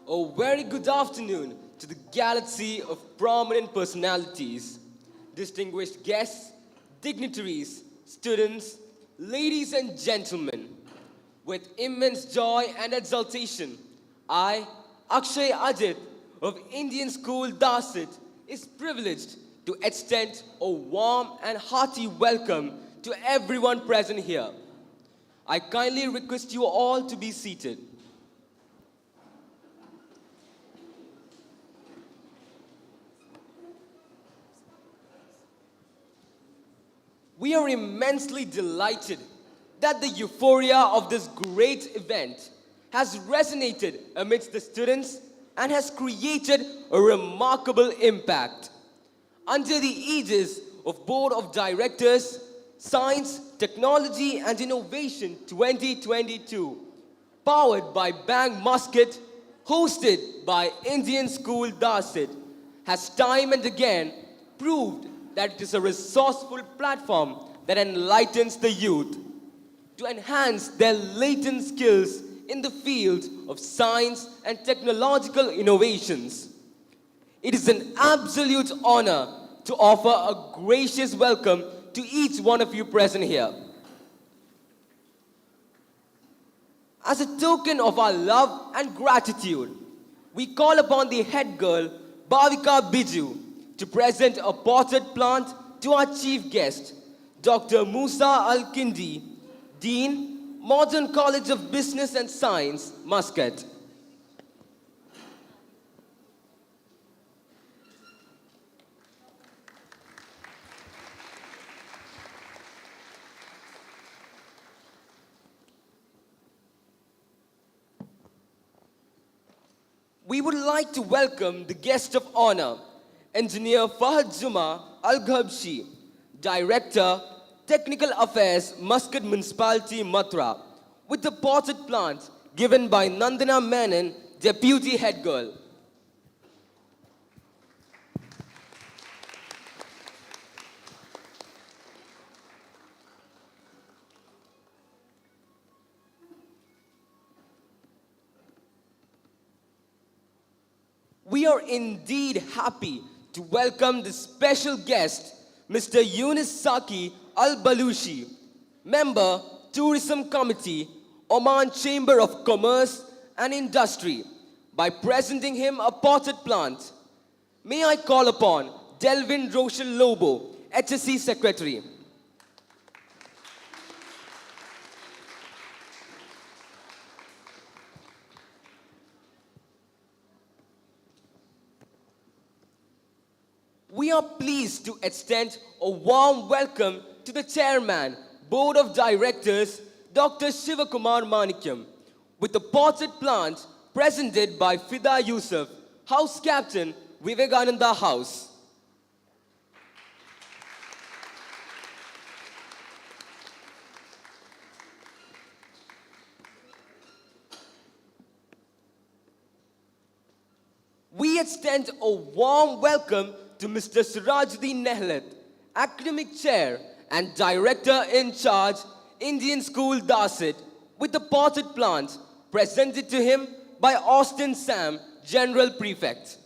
A very good afternoon to the galaxy of prominent personalities, distinguished guests, dignitaries, students, ladies and gentlemen. With immense joy and exultation, I, Akshay Ajit of Indian School Darsait, is privileged to extend a warm and hearty welcome to everyone present here. I kindly request you all to be seated. We are immensely delighted that the euphoria of this great event has resonated amidst the students and has created a remarkable impact. Under the aegis of Board of Directors, Science, Technology and Innovation 2022, powered by Bang Muscat, hosted by Indian School Darsait, has time and again proved that it is a resourceful platform that enlightens the youth to enhance their latent skills in the field of science and technological innovations. It is an absolute honor to offer a gracious welcome to each one of you present here. As a token of our love and gratitude, we call upon the head girl, Bhavika Biju, to present a potted plant to our chief guest, Dr. Musa Al-Kindi, Dean, Modern College of Business and Science, Muscat. We would like to welcome the guest of honor, Engineer Fahad Juma Al-Ghabshi, Director, Technical Affairs, Muscat Municipality, Mathura, with the potted plant given by Nandana Menon, Deputy Head Girl. We are indeed happy to welcome the special guest, Mr. Yunus Saki Al-Balushi, Member, Tourism Committee, Oman Chamber of Commerce and Industry, by presenting him a potted plant. May I call upon Delvin Rochelle Lobo, HSC Secretary. We are pleased to extend a warm welcome to the Chairman, Board of Directors, Dr. Shivakumar Manikyam, with the potted plant presented by Fida Yusuf, House Captain, Vivekananda House. We extend a warm welcome to Mr. Sirajuddin Nehlat, Academic Chair and Director in Charge, Indian School Darsait, with the potted plant presented to him by Austin Sam, General Prefect.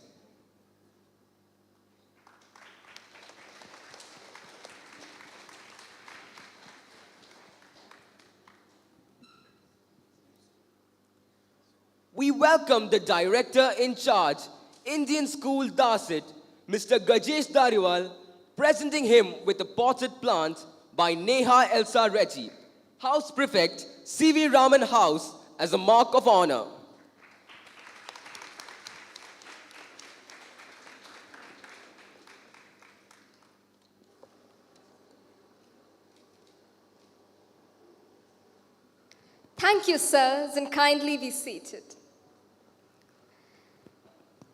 We welcome the Director in Charge, Indian School Darsait, Mr. Gajesh Dariwal, presenting him with a potted plant by Neha Elsa Reggie, House Prefect, C.V. Raman House, as a mark of honor. Thank you, sirs, and kindly be seated.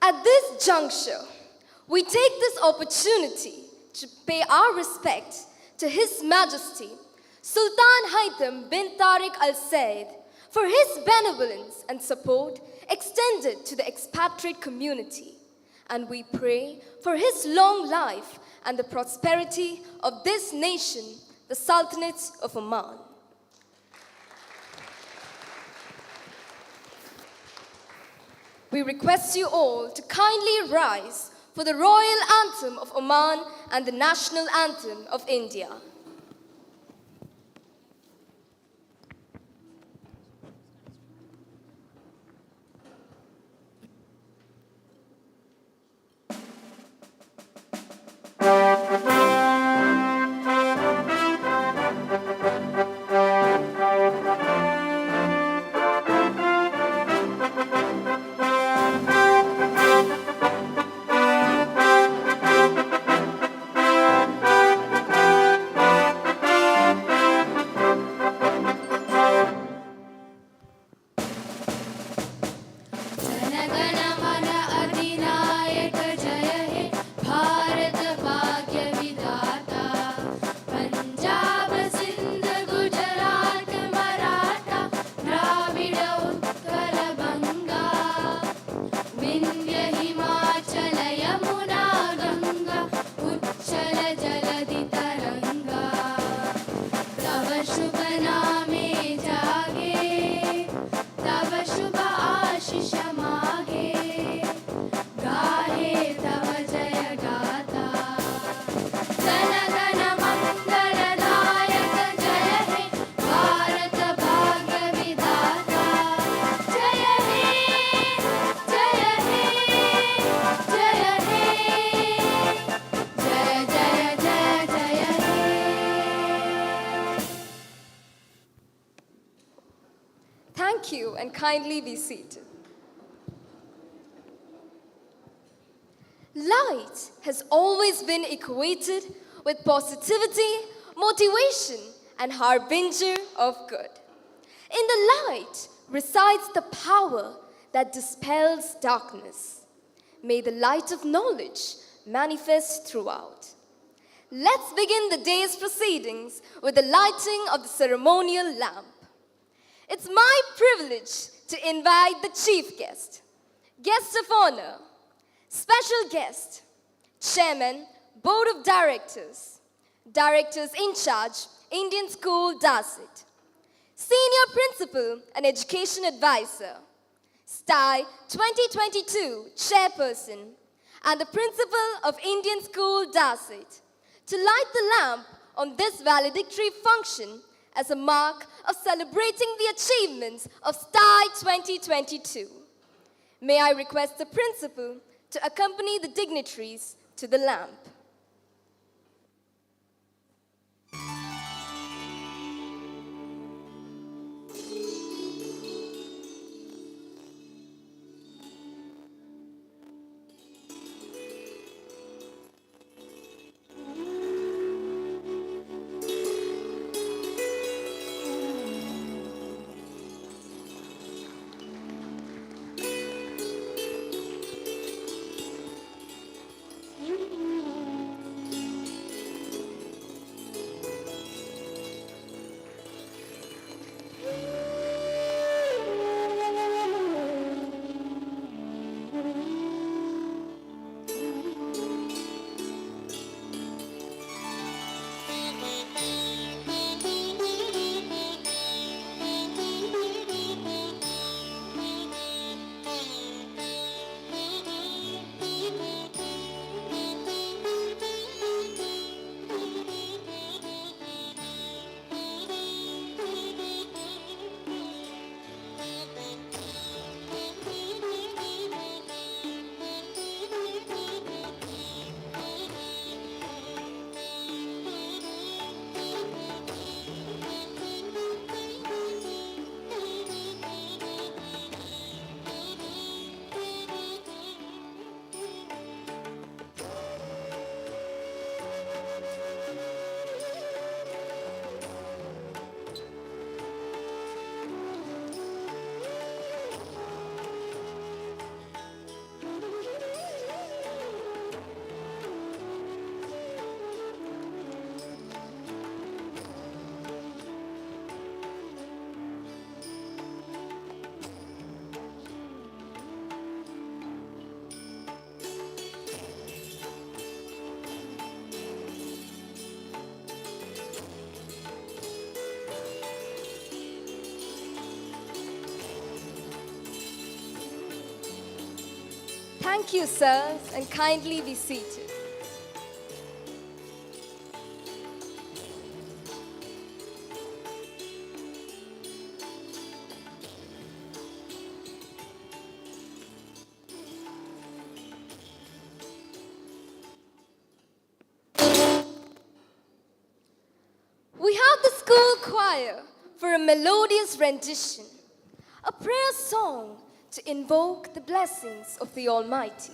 At this juncture, we take this opportunity to pay our respect to His Majesty, Sultan Haitham bin Tariq Al Said, for his benevolence and support extended to the expatriate community. And we pray for his long life and the prosperity of this nation, the Sultanate of Oman. We request you all to kindly rise for the royal anthem of Oman and the national anthem of India. Thank you, and kindly be seated. Light has always been equated with positivity, motivation, and harbinger of good. In the light resides the power that dispels darkness. May the light of knowledge manifest throughout. Let's begin the day's proceedings with the lighting of the ceremonial lamp. It's my privilege to invite the chief guest of honor, special guest, chairman, board of directors, directors in charge, Indian School Darsait, senior principal and education advisor, STAI 2022 chairperson, and the principal of Indian School Darsait, to light the lamp on this valedictory function as a mark of celebrating the achievements of STAI 2022. May I request the principal to accompany the dignitaries to the lamp. Thank you, sirs, and kindly be seated. We have the school choir for a melodious rendition, a prayer song to invoke the blessings of the Almighty.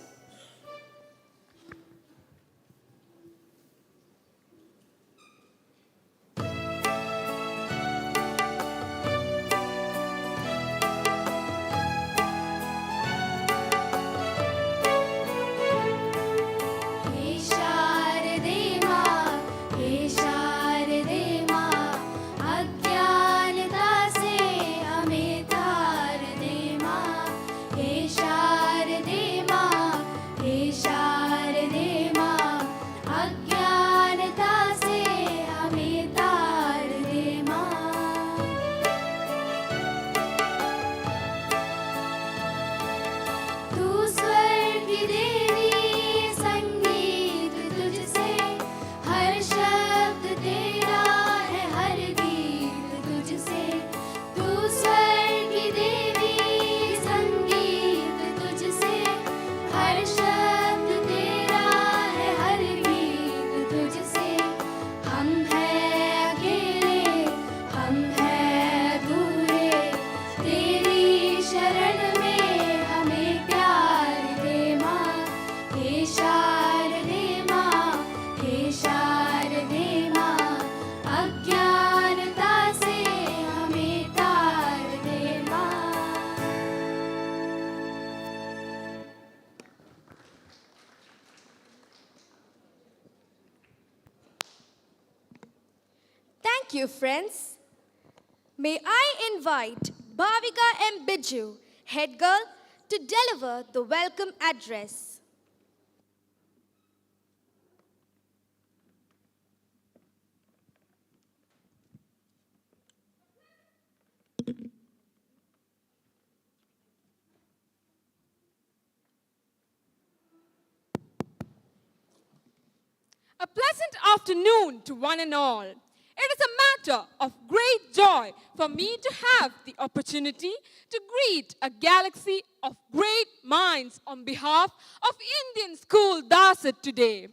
Thank you, friends. May I invite Bhavika M. Biju, head girl, to deliver the welcome address. A pleasant afternoon to one and all. It is a matter of great joy for me to have the opportunity to greet a galaxy of great minds on behalf of Indian School Darsait today.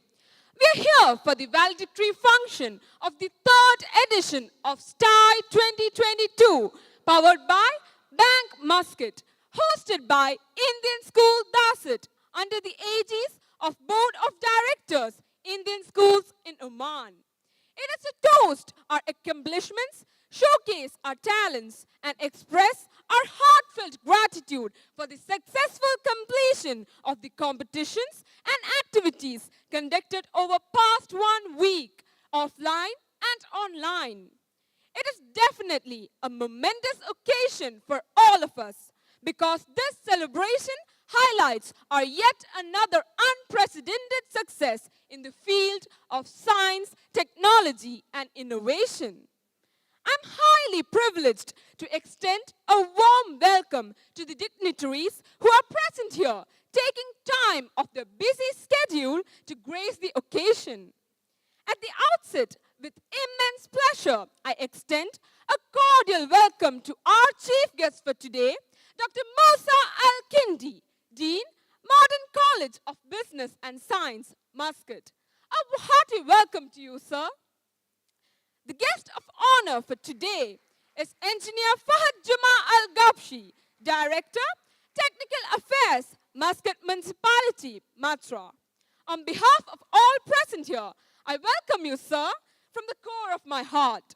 We are here for the valedictory function of the third edition of STAI 2022, powered by Bank Muscat, hosted by Indian School Darsait under the aegis of Board of Directors, Indian Schools in Oman. It is to toast our accomplishments, showcase our talents, and express our heartfelt gratitude for the successful completion of the competitions and activities conducted over past 1 week, offline and online. It is definitely a momentous occasion for all of us because this celebration highlights our yet another unprecedented success in the field of science, technology, and innovation. I'm highly privileged to extend a warm welcome to the dignitaries who are present here, taking time off their busy schedule to grace the occasion. At the outset, with immense pleasure, I extend a cordial welcome to our chief guest for today, Dr. Musa Al-Kindi, Dean, Modern College of Business and Science, Muscat. A hearty welcome to you, sir. The guest of honor for today is Engineer Fahad Juma Al-Gabshi, Director, Technical Affairs, Muscat Municipality, Matra. On behalf of all present here, I welcome you, sir, from the core of my heart.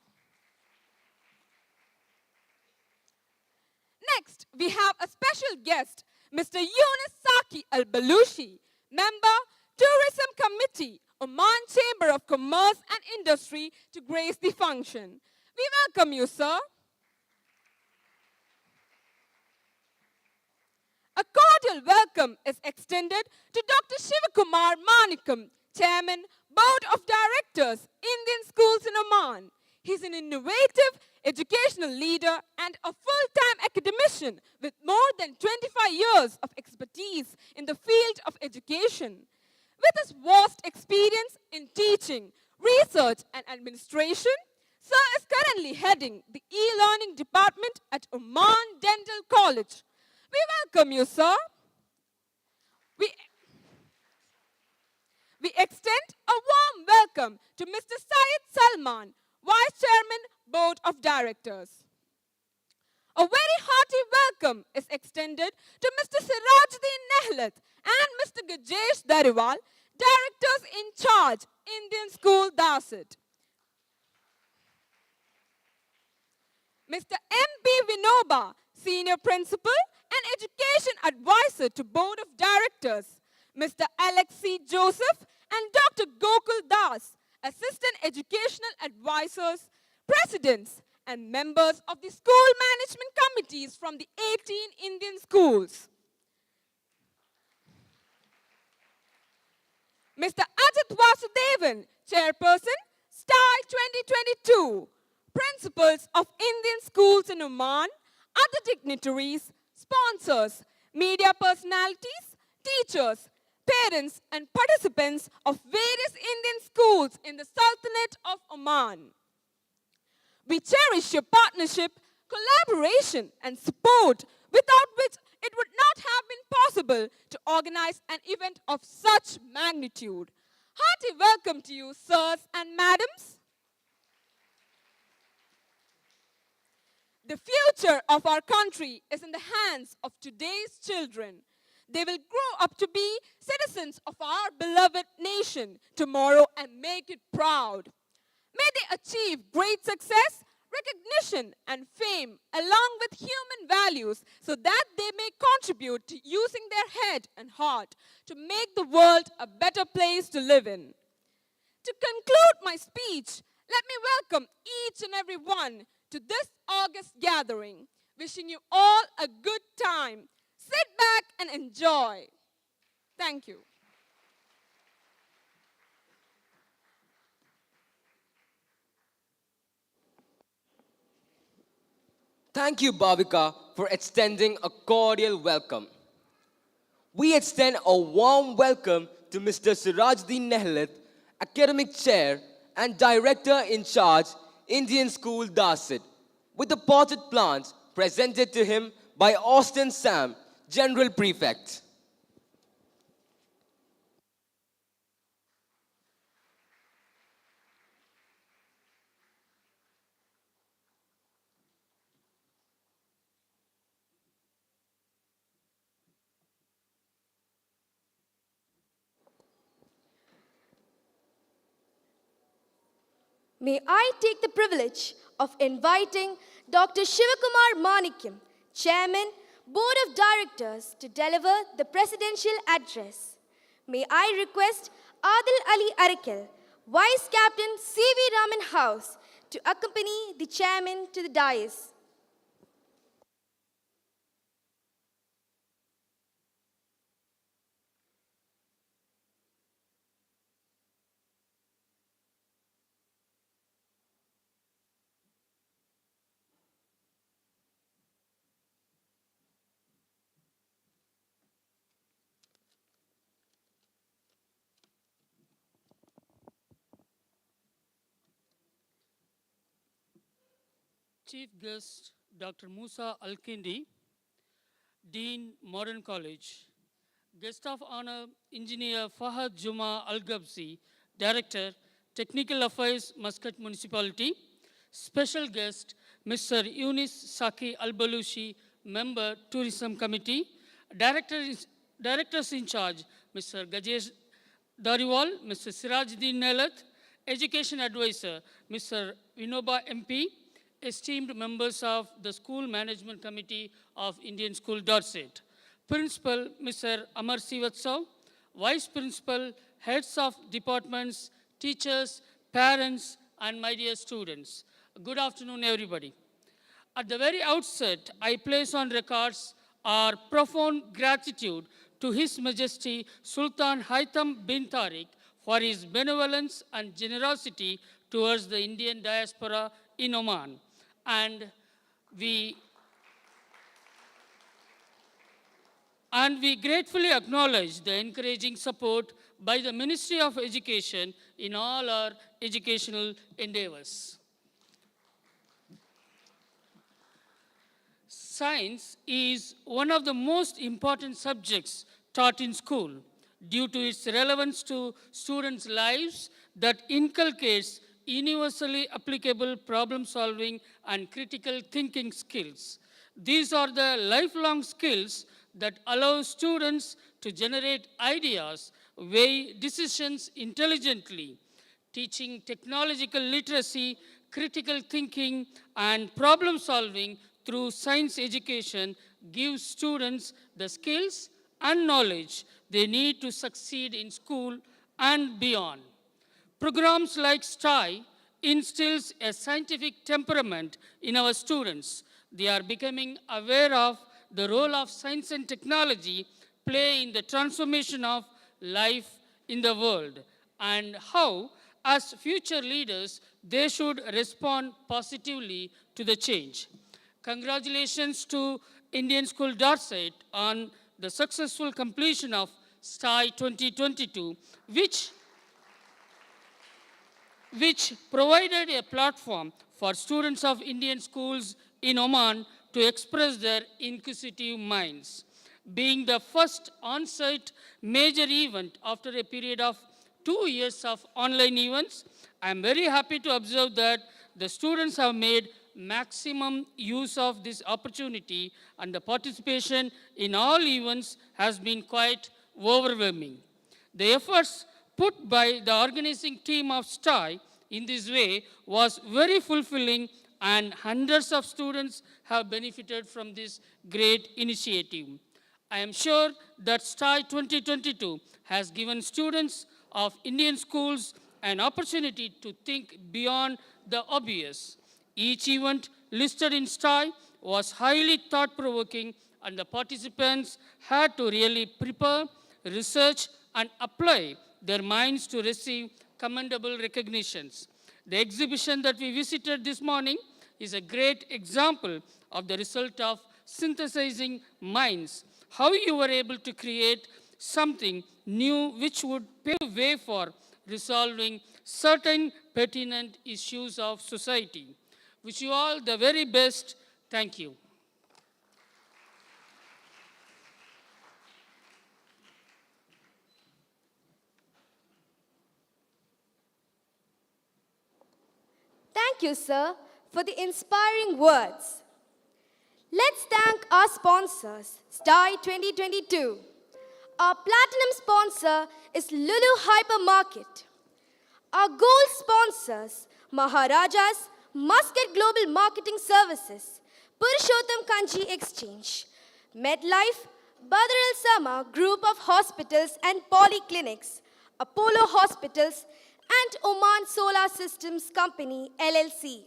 Next, we have a special guest, Mr. Yunus Saki Al-Balushi, Member, Tourism Committee, Oman Chamber of Commerce and Industry, to grace the function. We welcome you, sir. A cordial welcome is extended to Dr. Shivakumar Manikam, Chairman, Board of Directors, Indian Schools in Oman. He's an innovative educational leader and a full-time academician with more than 25 years of expertise in the field of education. With his vast experience in teaching, research, and administration, Sir is currently heading the e-learning department at Oman Dental College. We welcome you, sir. We extend a warm welcome to Mr. Syed Salman, Vice Chairman, Board of Directors. A very hearty welcome is extended to Mr. Sirajuddin Nehlat and Mr. Gajesh Dariwal, Directors in Charge, Indian School Darsait. Mr. M.B. Vinoba, Senior Principal and Education Advisor to Board of Directors. Mr. Alex C. Joseph and Dr. Gokul Das, Assistant Educational Advisors, Presidents, and members of the school management committees from the 18 Indian schools. Mr. Ajit Vasudevan, Chairperson, STAI 2022, Principals of Indian schools in Oman, other dignitaries, sponsors, media personalities, teachers, parents, and participants of various Indian schools in the Sultanate of Oman. We cherish your partnership, collaboration, and support, without which it would not have been possible to organize an event of such magnitude. Hearty welcome to you, sirs and madams. The future of our country is in the hands of today's children. They will grow up to be citizens of our beloved nation tomorrow and make it proud. May they achieve great success, recognition, and fame along with human values so that they may contribute to using their head and heart to make the world a better place to live in. To conclude my speech, let me welcome each and every one to this August gathering. Wishing you all a good time. Sit back and enjoy. Thank you. Thank you, Bhavika, for extending a cordial welcome. We extend a warm welcome to Mr. Sirajuddin Nehlat, Academic Chair and Director in Charge, Indian School Darsait, with the potted plants presented to him by Austin Sam, General Prefect. May I take the privilege of inviting Dr. Shivakumar Manikyam, Chairman, Board of Directors, to deliver the Presidential Address. May I request Adil Ali Arakel, Vice Captain C.V. Raman House, to accompany the Chairman to the dais. Chief Guest Dr. Musa Al-Kindi, Dean, Modern College. Guest of Honor, Engineer Fahad Juma Al-Gabsi, Director, Technical Affairs, Muscat Municipality. Special guest, Mr. Yunis Saki Al-Balushi, Member, Tourism Committee. Directors in charge, Mr. Gajesh Dariwal, Mr. Sirajuddin Nehlat, Education Advisor, Mr. Vinoba MP, esteemed members of the School Management Committee of Indian School Darsait, Principal Mr. Amar Sivatsav, Vice Principal, Heads of Departments, Teachers, Parents, and my dear students. Good afternoon, everybody. At the very outset, I place on records our profound gratitude to His Majesty Sultan Haitham bin Tariq for his benevolence and generosity towards the Indian diaspora in Oman. And we gratefully acknowledge the encouraging support by the Ministry of Education in all our educational endeavors. Science is one of the most important subjects taught in school due to its relevance to students' lives that inculcates universally applicable problem-solving and critical thinking skills. These are the lifelong skills that allow students to generate ideas, weigh decisions intelligently. Teaching technological literacy, critical thinking, and problem-solving through science education gives students the skills and knowledge they need to succeed in school and beyond. Programs like STAI instills a scientific temperament in our students. They are becoming aware of the role of science and technology play in the transformation of life in the world, and how, as future leaders, they should respond positively to the change. Congratulations to Indian School Darsait on the successful completion of STAI 2022, which provided a platform for students of Indian schools in Oman to express their inquisitive minds. Being the first on-site major event after a period of 2 years of online events, I am very happy to observe that the students have made maximum use of this opportunity, and the participation in all events has been quite overwhelming. The efforts put by the organizing team of STAI in this way was very fulfilling, and hundreds of students have benefited from this great initiative. I am sure that STAI 2022 has given students of Indian schools an opportunity to think beyond the obvious. Each event listed in STAI was highly thought-provoking, and the participants had to really prepare, research, and apply their minds to receive commendable recognitions. The exhibition that we visited this morning is a great example of the result of synthesizing minds, how you were able to create something new which would pave way for resolving certain pertinent issues of society. Wish you all the very best. Thank you. Thank you, sir, for the inspiring words. Let's thank our sponsors, STAI 2022. Our platinum sponsor is Lulu Hypermarket. Our gold sponsors, Maharajas, Muscat Global Marketing Services, Purushottam Kanji Exchange, MedLife, Badr Al Sama Group of Hospitals and Polyclinics, Apollo Hospitals, and Oman Solar Systems Company, LLC.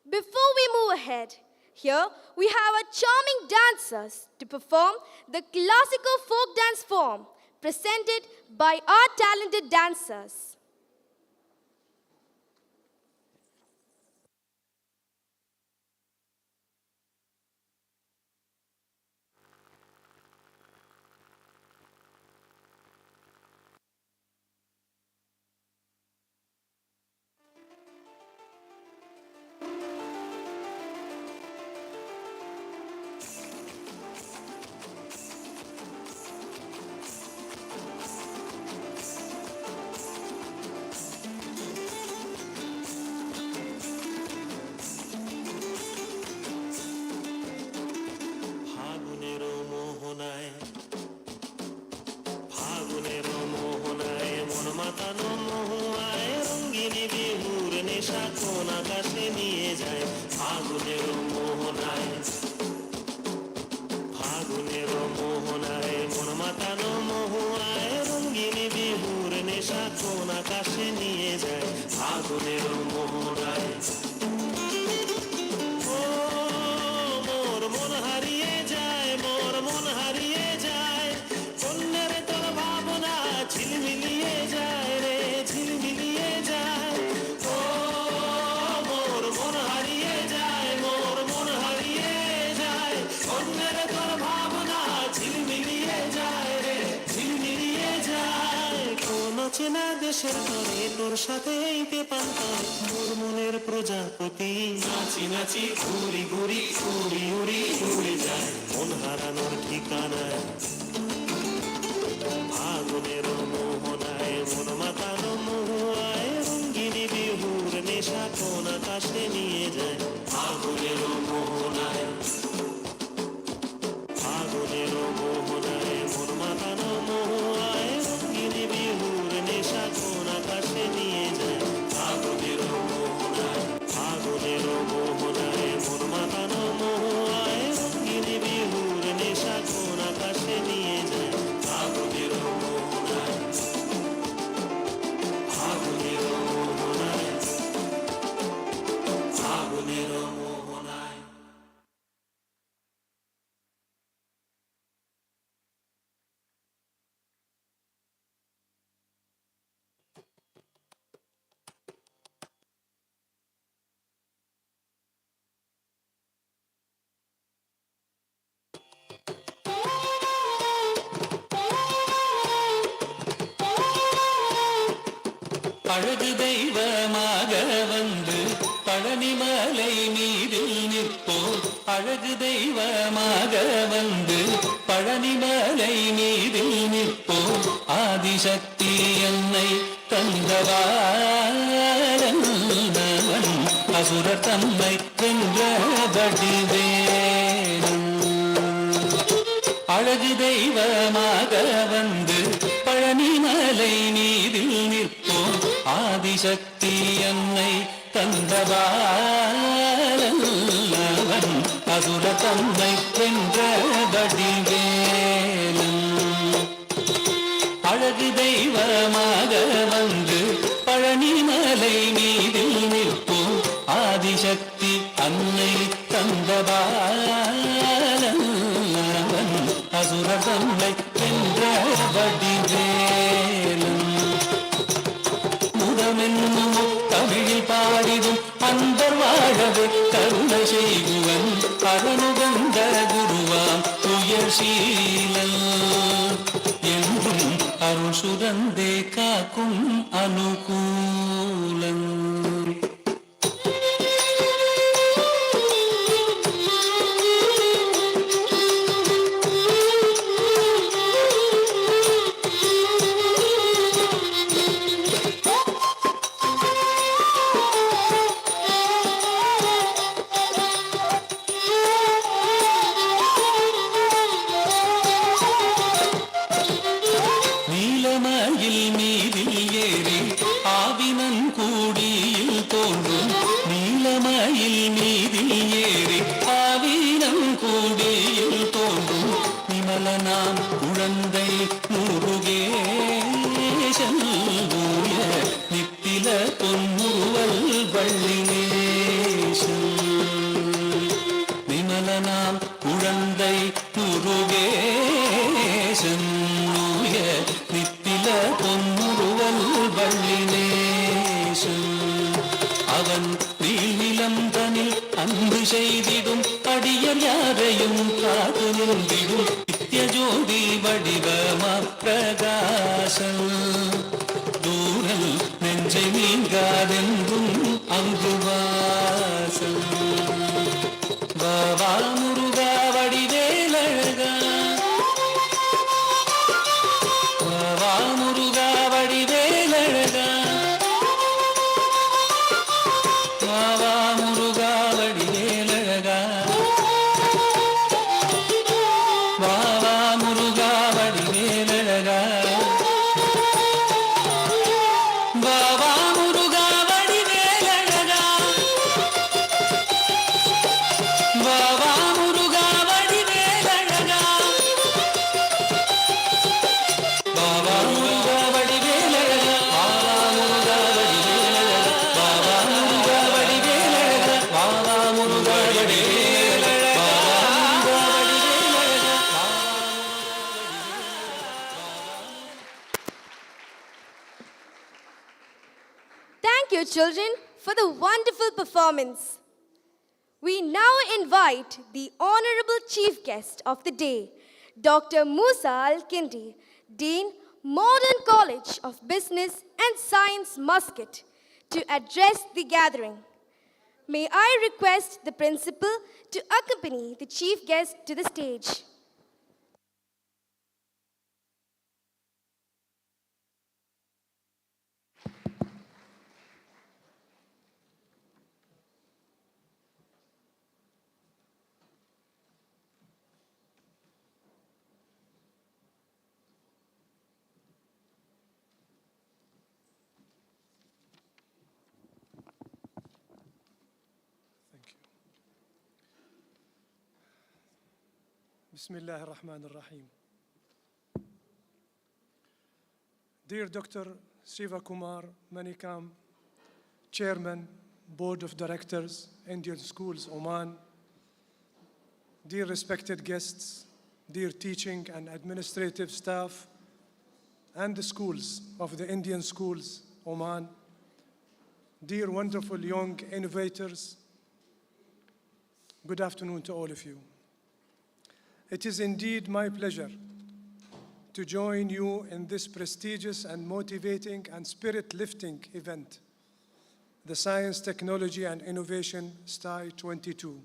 Before we move ahead, here we have our charming dancers to perform the classical folk dance form presented by our talented dancers. ঝিলমিলিয়ে যায় না দেশের তরে তোর সাথে এই পেপান্তরে মোর মনের প্রজাপতি নাচি নাচি ঘুরি ঘুরি উড়ি উড়ি উড়ে যায় মন হারানোর ঠিকানায় ফাগুনের মোহনায় মন মাতানো মহুয়ায় রঙ্গিনী বিহুর নেশা কোন আকাশে নিয়ে যায় ফাগুনের মোহনায় ফাগুনের মোহনায় মন মাতানো মহুয়ায় রঙ্গিনী বিহুর নেশা কোন আকাশে নিয়ে যায় ফাগুনের মোহনায় ফাগুনের মোহনায় মন মাতানো মহুয়ায় রঙ্গিনী বিহুর নেশা কোন আকাশে নিয়ে যায় ফাগুনের মোহনায় ফাগুনের মোহনায় ফাগুনের মোহনায় அழகு தெய்வமாக வந்து பழனிமலை மீதில் நிற்போம் அழகு தெய்வமாக வந்து பழனிமலை மீதில் நிற்போம் ஆதிசக்தி என்னை தந்தவாரன் அசுரர் தம்மை வென்ற வடிவேலன் அழகு தெய்வமாக வந்து பழனிமலை மீதில் நிற்போம் ஆதிசக்தி என்னை தந்தவாரன் அசுர தம்மை வென்ற வடிவேலன் அழகு தெய்வமாக வந்து பழனிமலை மீதில் நிற்போம் ஆதிசக்தி அன்னை தந்தவாரன் அசுர தம்மை வென்ற வடிவேலன் முதமென்னும் தமிழில் பாடிடும் அன்பர் வாழவே கருணை செய்குவன் அருணுகந்த குருவாம் துயர்சீலன் என்றும் அருள் சுரந்தே காக்கும் அனுகூலன் நீலமயில் மீதில் ஏறி ஆவினன் கூடியில் தோன்றும் நீலமயில் மீதில் ஏறி ஆவினன் கூடியில் தோன்றும் நிமலனாம் குழந்தை முருகேசன் ஊய நித்தில பொன்முருவல் வள்ளினேசன் நிமலனாம் குழந்தை முருகேசன் ஊய நித்தில பொன்முருவல் வள்ளினேசன் அவன் நீள்நிலம் தனில் அன்பு செய்திடும் அடியர் யாரையும் காத்து நின்றிடும் நித்ய ஜோதி வடிவமா பிரகாசன் தூரல் நெஞ்சை நீங்காதென்றும் அங்கு வாசல் பாபா முருகா வடிவேலழகா பாபா முருகா வடிவேலழகா பாபா முருகா வடிவேலழகா பாபா முருகா வடிவேலழகா பாபா முருகா வடிவேலழகா பாபா முருகா வடிவேலழகா பாபா முருகா வடிவேலழகா பாபா முருகா வடிவேலழகா பாபா முருகா வடிவேலழகா பாபா முருகா Thank you, children, for the wonderful performance. We now invite the Honorable Chief Guest of the Day, Dr. Musa Al-Kindi, Dean, Modern College of Business and Science, Muscat, to address the gathering. May I request the principal to accompany the chief guest to the stage. Bismillah ar-Rahman ar-Rahim. Dear Dr. Shiva Kumar Manikam, Chairman, Board of Directors, Indian Schools, Oman, dear respected guests, dear teaching and administrative staff, and the schools of the Indian Schools, Oman, dear wonderful young innovators, good afternoon to all of you. It is indeed my pleasure to join you in this prestigious and motivating and spirit-lifting event, the Science, Technology and Innovation STAI 22.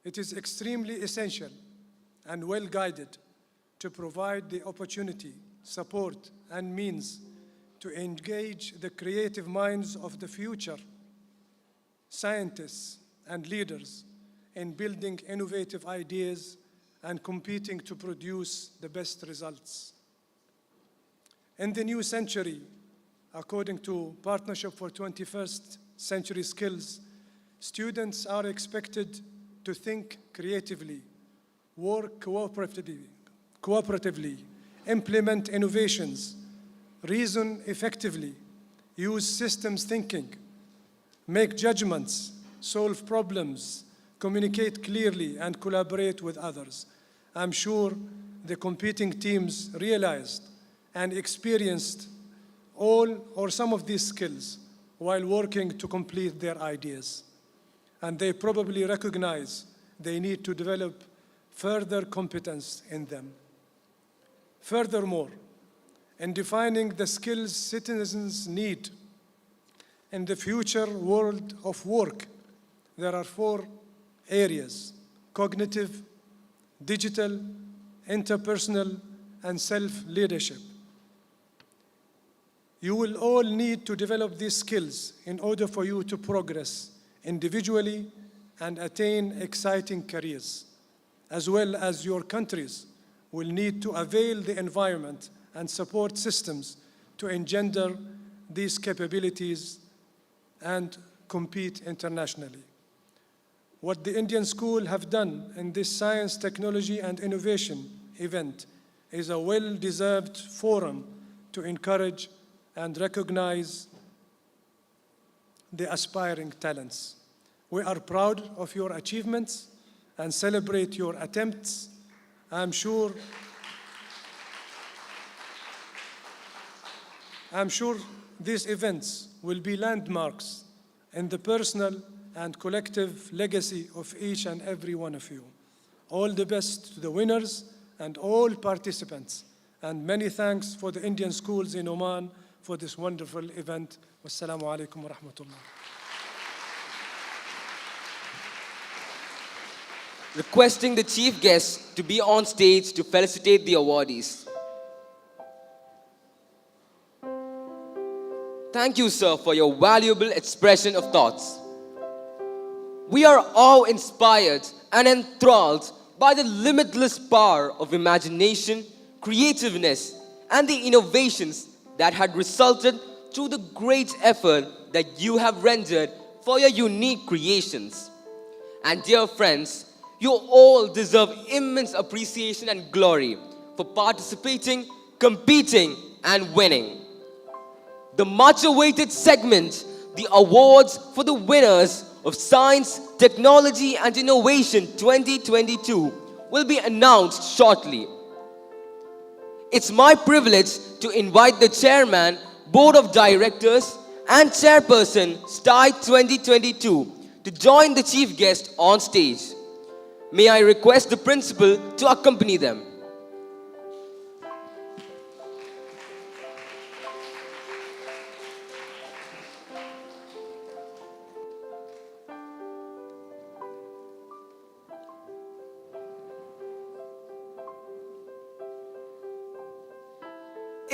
It is extremely essential and well-guided to provide the opportunity, support, and means to engage the creative minds of the future scientists and leaders in building innovative ideas and competing to produce the best results. In the new century, according to Partnership for 21st Century Skills, students are expected to think creatively, work cooperatively, implement innovations, reason effectively, use systems thinking, make judgments, solve problems, communicate clearly, and collaborate with others. I'm sure the competing teams realized and experienced all or some of these skills while working to complete their ideas. And they probably recognize they need to develop further competence in them. Furthermore, in defining the skills citizens need in the future world of work, there are 4 areas: cognitive, digital, interpersonal, and self-leadership. You will all need to develop these skills in order for you to progress individually and attain exciting careers, as well as your countries will need to avail the environment and support systems to engender these capabilities and compete internationally. What the Indian School have done in this Science, Technology and Innovation event is a well-deserved forum to encourage and recognize the aspiring talents. We are proud of your achievements and celebrate your attempts. I'm sure these events will be landmarks in the personal and collective legacy of each and every one of you. All the best to the winners and all participants, and many thanks for the Indian schools in Oman for this wonderful event. Wassalamu alaikum wa rahmatullah. Requesting the chief guest to be on stage to felicitate the awardees. Thank you, sir, for your valuable expression of thoughts. We are all inspired and enthralled by the limitless power of imagination, creativeness, and the innovations that had resulted through the great effort that you have rendered for your unique creations. And dear friends, you all deserve immense appreciation and glory for participating, competing, and winning. The much-awaited segment, the awards for the winners of Science, Technology and Innovation 2022 will be announced shortly. It's my privilege to invite the Chairman, Board of Directors and Chairperson STAI 2022 to join the Chief Guest on stage. May I request the Principal to accompany them.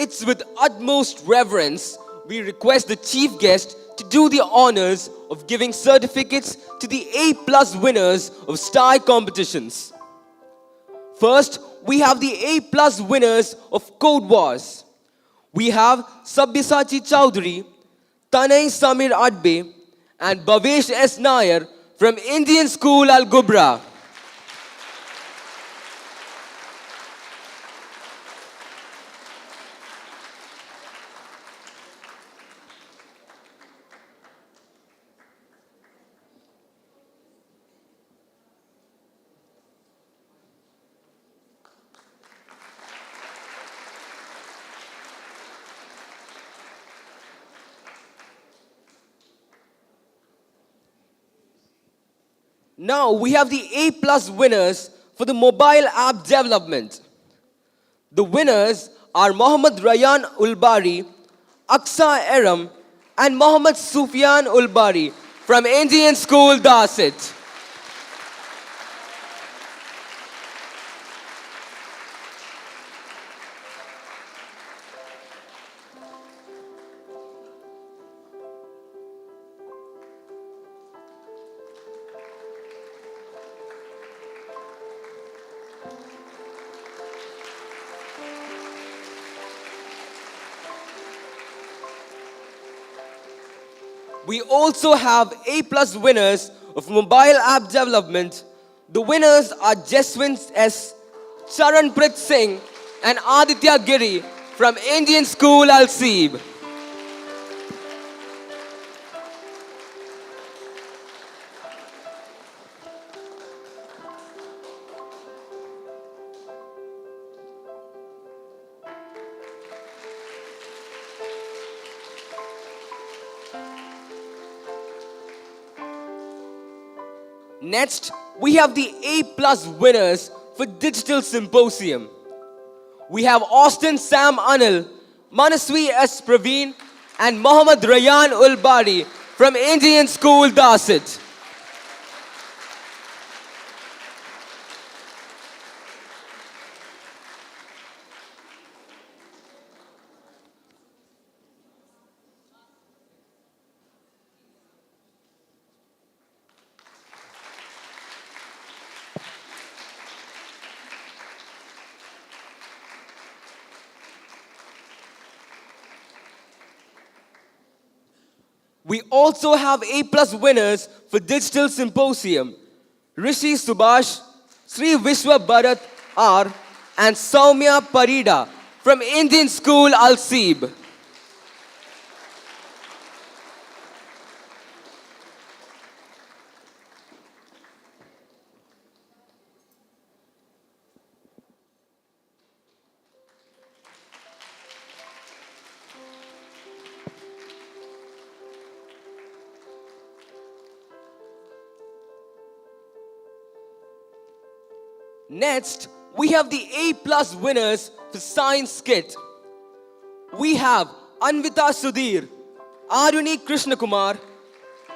It's with utmost reverence we request the chief guest to do the honors of giving certificates to the A+ winners of STAI competitions. First, we have the A+ winners of Code Wars. We have Sabyasachi Chowdhury, Tanay Samir Adbe, and Bhavesh S. Nair from Indian School Al Gubra. Now we have the A+ winners for the mobile app development. The winners are Mohammad Rayan Ulbari, Aksa Aram, and Mohammad Sufyan Ulbari from Indian School Darsait. We also have A+ winners of mobile app development. The winners are Jaswant S. Charanprit Singh and Aditya Giri from Indian School Al Seeb. Next, we have the A+ winners for Digital Symposium. We have Austin Sam Anil, Manaswi S. Praveen, and Mohammad Rayan Ulbari from Indian School Darsait. We also have A+ winners for Digital Symposium. Rishi Subhash, Sri Vishwa Bharat R, and Soumya Parida from Indian School Al Seeb. Next, we have the A+ winners for Science Kit. We have Anvita Sudhir, Aruni Krishnakumar,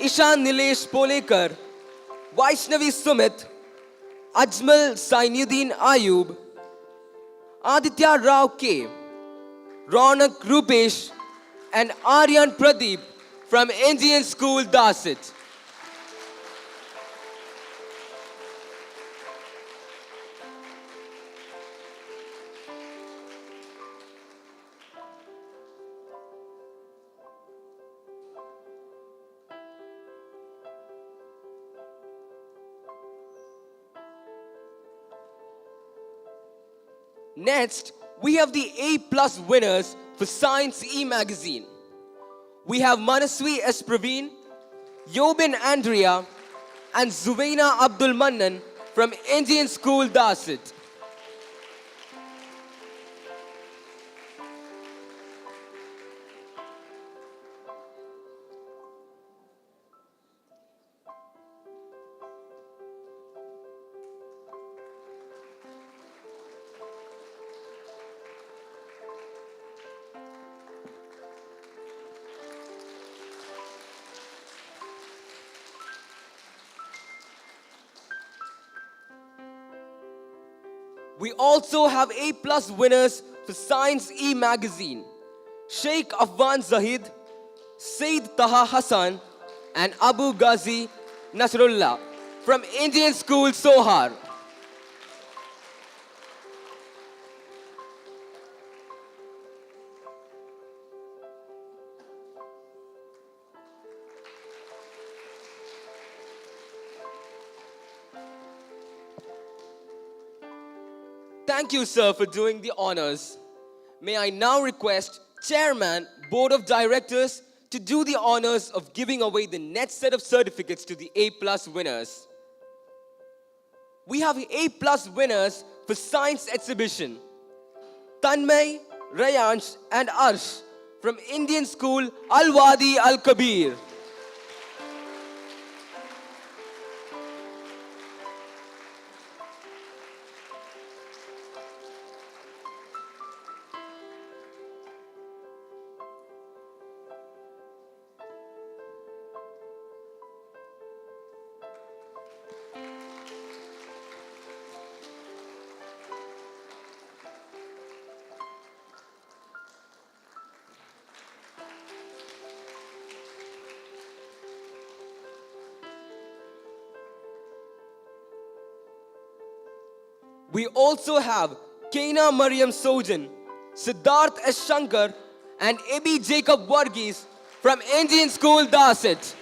Ishan Nilesh Polekar, Vaishnavi Sumit, Ajmal Sainuddin Ayub, Aditya Rao K, Ronak Rupesh, and Aryan Pradeep from Indian School Darsait. Next, we have the A+ winners for Science E-Magazine. We have Manaswi S. Praveen, Yobin Andrea, and Zubaina Abdul Mannan from Indian School Darsait. We also have A+ winners for Science E-Magazine, Sheikh Afwan Zahid, Saeed Taha Hassan, and Abu Ghazi Nasrullah from Indian School Sohar. Thank you, sir, for doing the honors. May I now request Chairman, Board of Directors, to do the honors of giving away the next set of certificates to the A+ winners. We have A+ winners for Science Exhibition. Tanmay, Rayansh, and Arsh from Indian School Al-Wadi Al-Kabir. We also have Kaina Mariam Sojan, Siddharth S. Shankar, and Ebi Jacob Varghese from Indian School Darsait.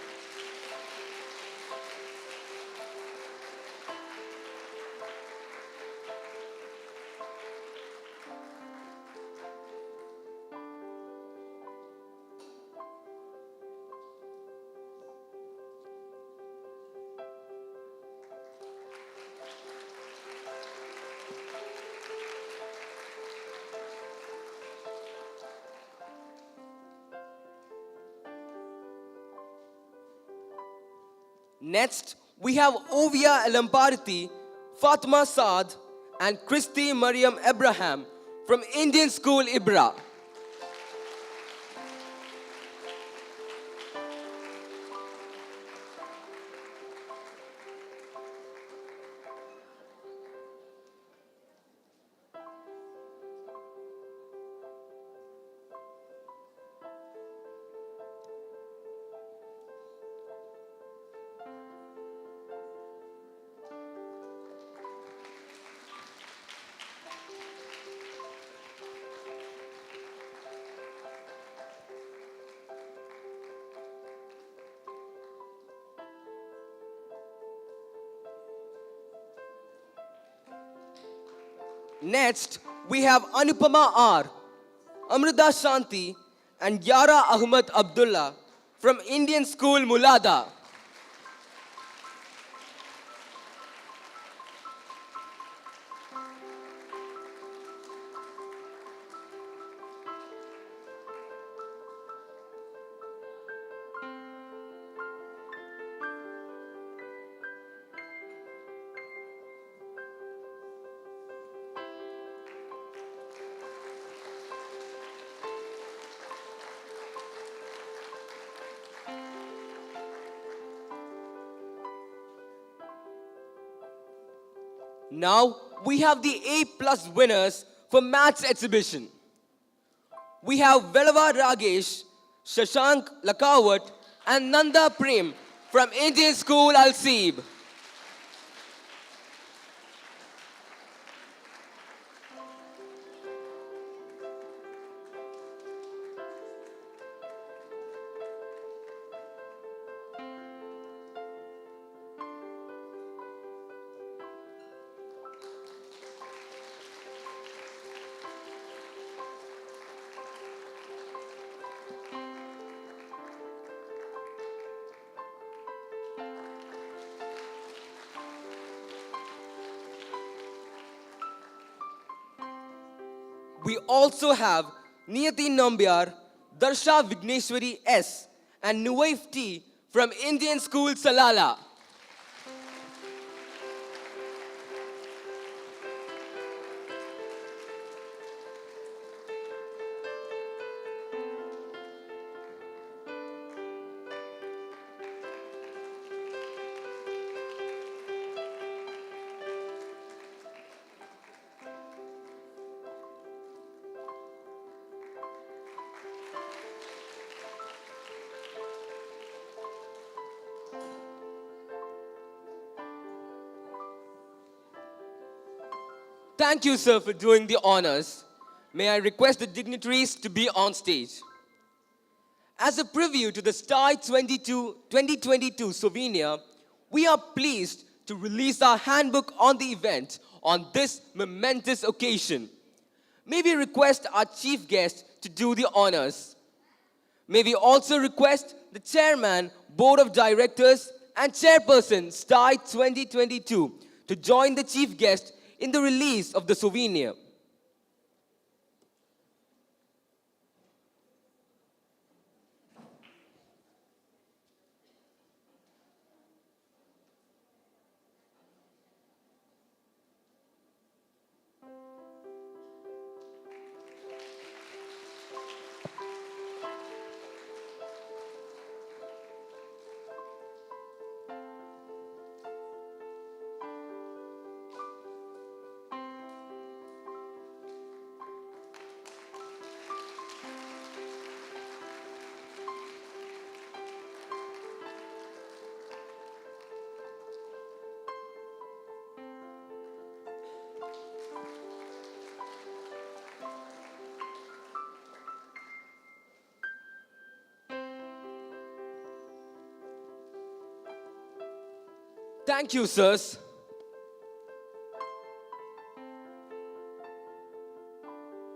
Next, we have Ovia Elamparati, Fatma Saad, and Christy Mariam Abraham from Indian School Ibra. Next, we have Anupama R, Amrita Shanti, and Yara Ahmad Abdullah from Indian School Mulada. Now, we have the A+ winners for Maths Exhibition. We have Velava Ragesh, Shashank Lakawat, and Nanda Prem from Indian School Al-Seeb. We also have Niyati Nambiar, Darsha Vigneshwari S, and Nuwaif T from Indian School Salala. Thank you, sir, for doing the honors. May I request the dignitaries to be on stage. As a preview to the STAI 2022 souvenir, we are pleased to release our handbook on the event on this momentous occasion. May we request our chief guest to do the honors. May we also request the chairman, board of directors, and chairperson STAI 2022 to join the chief guest in the release of the souvenir. Thank you, sirs.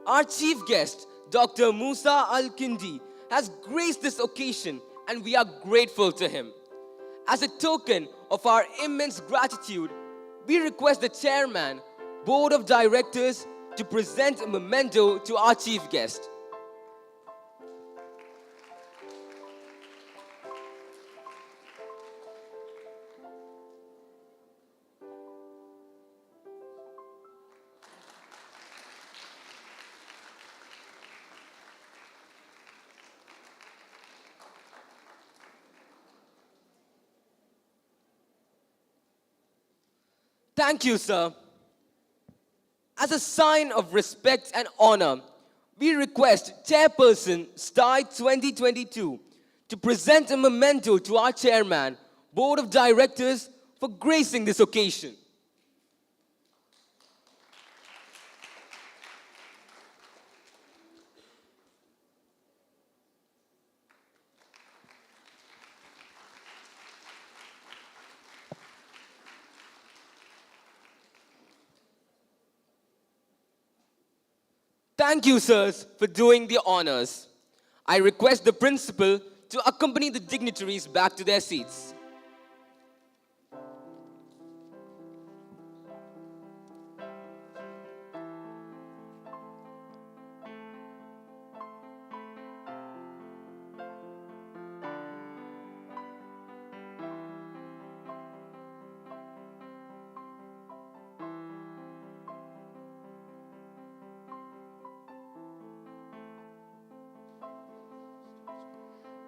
Our chief guest, Dr. Musa Al-Kindi, has graced this occasion and we are grateful to him. As a token of our immense gratitude, we request the chairman, board of directors to present a memento to our chief guest. Thank you, sir. As a sign of respect and honor, we request Chairperson STAI 2022 to present a memento to our chairman, board of directors for gracing this occasion. Thank you, sirs, for doing the honors. I request the principal to accompany the dignitaries back to their seats.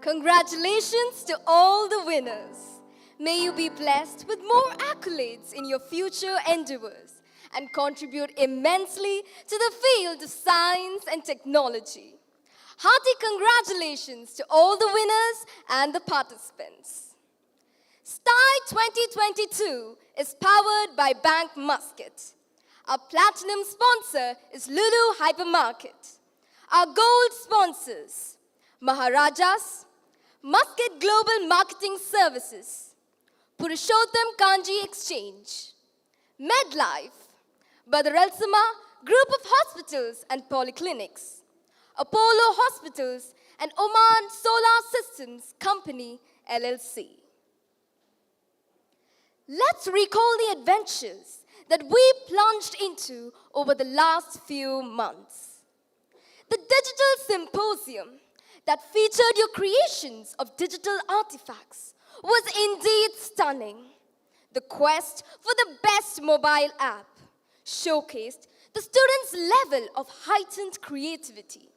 Congratulations to all the winners. May you be blessed with more accolades in your future endeavors and contribute immensely to the field of science and technology. Hearty congratulations to all the winners and the participants. STAI 2022 is powered by Bank Muscat. Our platinum sponsor is Lulu Hypermarket. Our gold sponsors, Maharajas, Muscat Global Marketing Services, Purushottam Kanji Exchange, MedLife, Badr Al-Sama Group of Hospitals and Polyclinics, Apollo Hospitals and Oman Solar Systems Company, LLC. Let's recall the adventures that we plunged into over the last few months. The Digital Symposium that featured your creations of digital artifacts was indeed stunning. The quest for the best mobile app showcased the students' level of heightened creativity.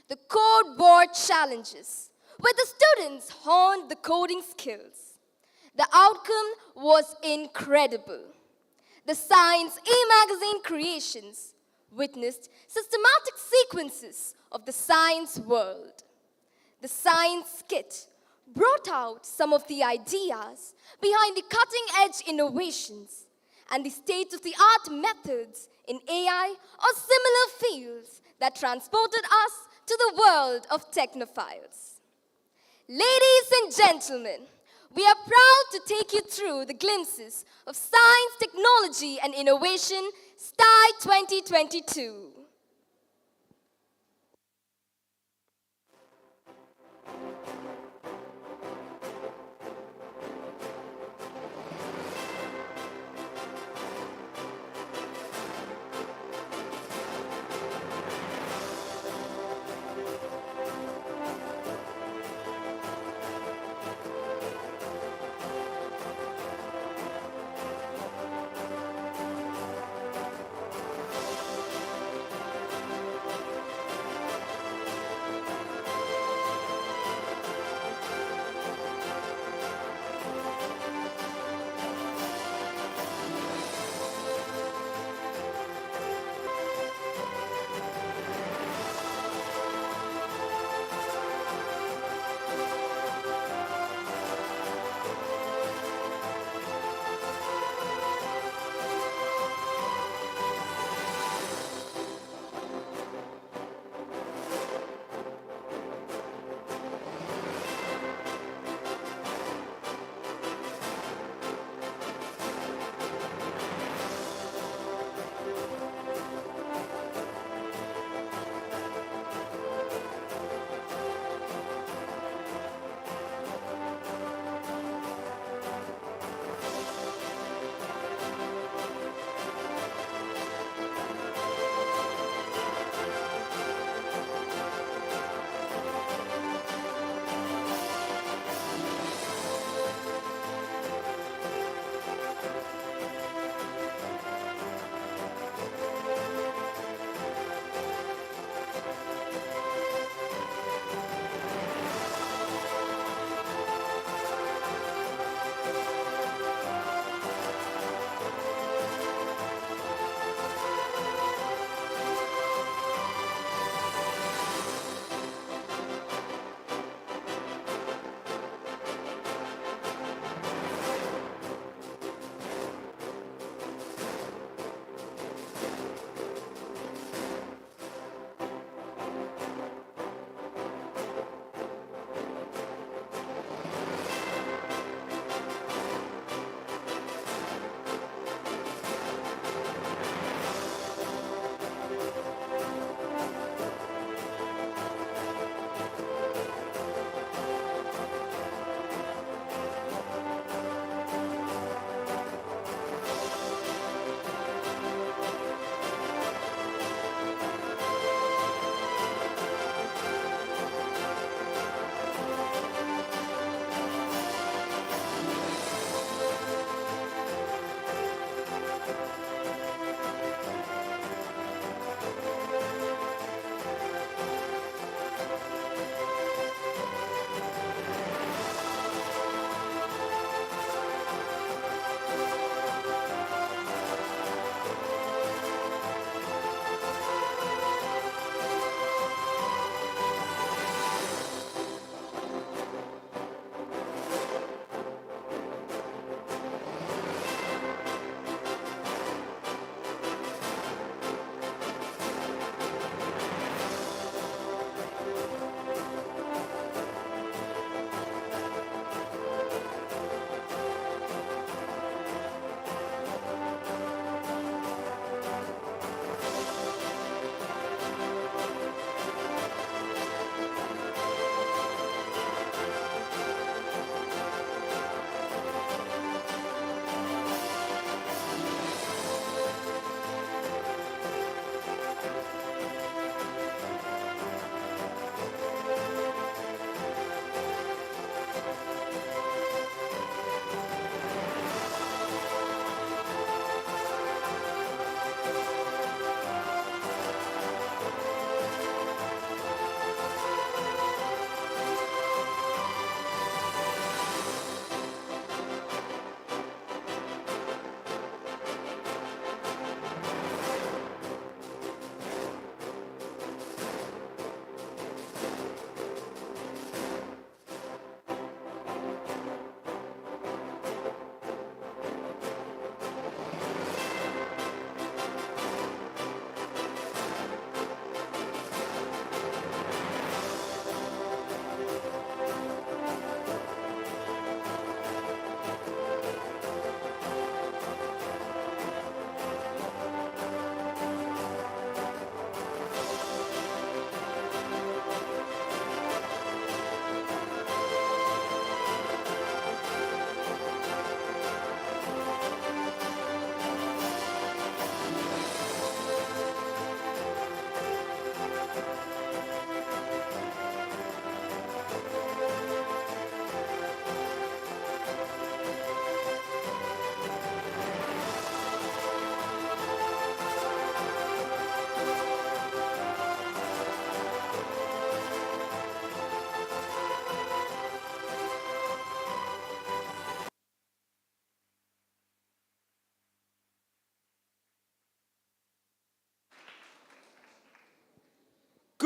The code board challenges, where the students honed the coding skills. The outcome was incredible. The Science e-magazine creations witnessed systematic sequences of the science world. The science skit brought out some of the ideas behind the cutting-edge innovations and the state-of-the-art methods in AI or similar fields that transported us to the world of technophiles. Ladies and gentlemen, we are proud to take you through the glimpses of science, technology, and innovation, STAI 2022.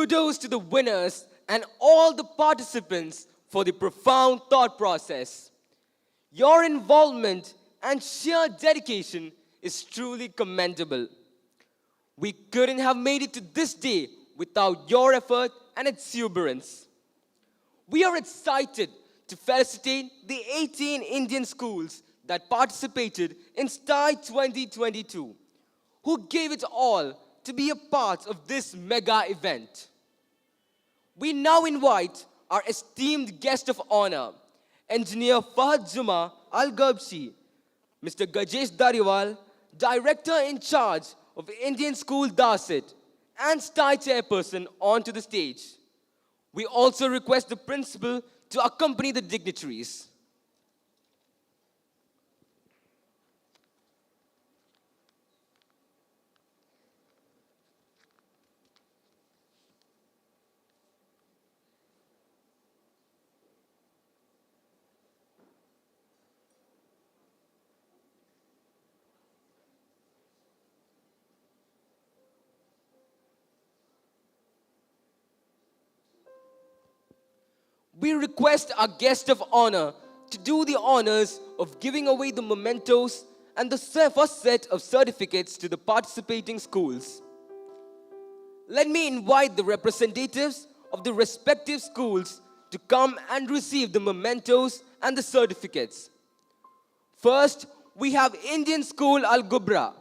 Kudos to the winners and all the participants for the profound thought process. Your involvement and sheer dedication is truly commendable. We couldn't have made it to this day without your effort and exuberance. We are excited to felicitate the 18 Indian schools that participated in STAI 2022, who gave it all to be a part of this mega event. We now invite our esteemed guest of honor, Engineer Fahad Juma Al-Garbshi, Mr. Gajesh Dariwal, Director in charge of Indian School Darsait and STAI Chairperson, onto the stage. We also request the Principal to accompany the dignitaries. We request our guest of honor to do the honors of giving away the mementos and the first set of certificates to the participating schools. Let me invite the representatives of the respective schools to come and receive the mementos and the certificates. First, we have Indian School Al Gubra.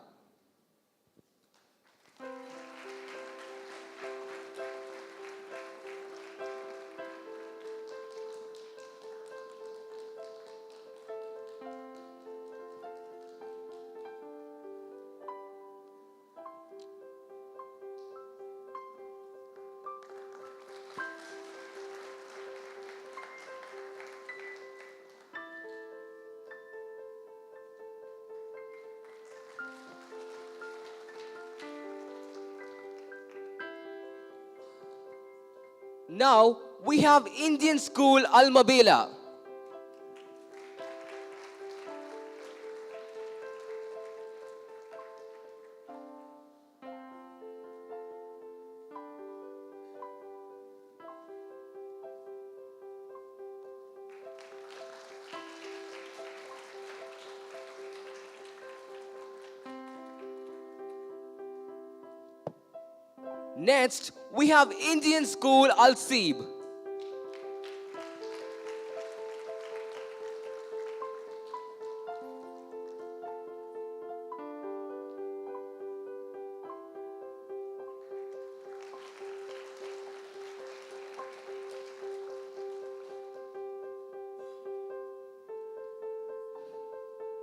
Now we have Indian School Al Mabela. Next, we have Indian School Al Seeb.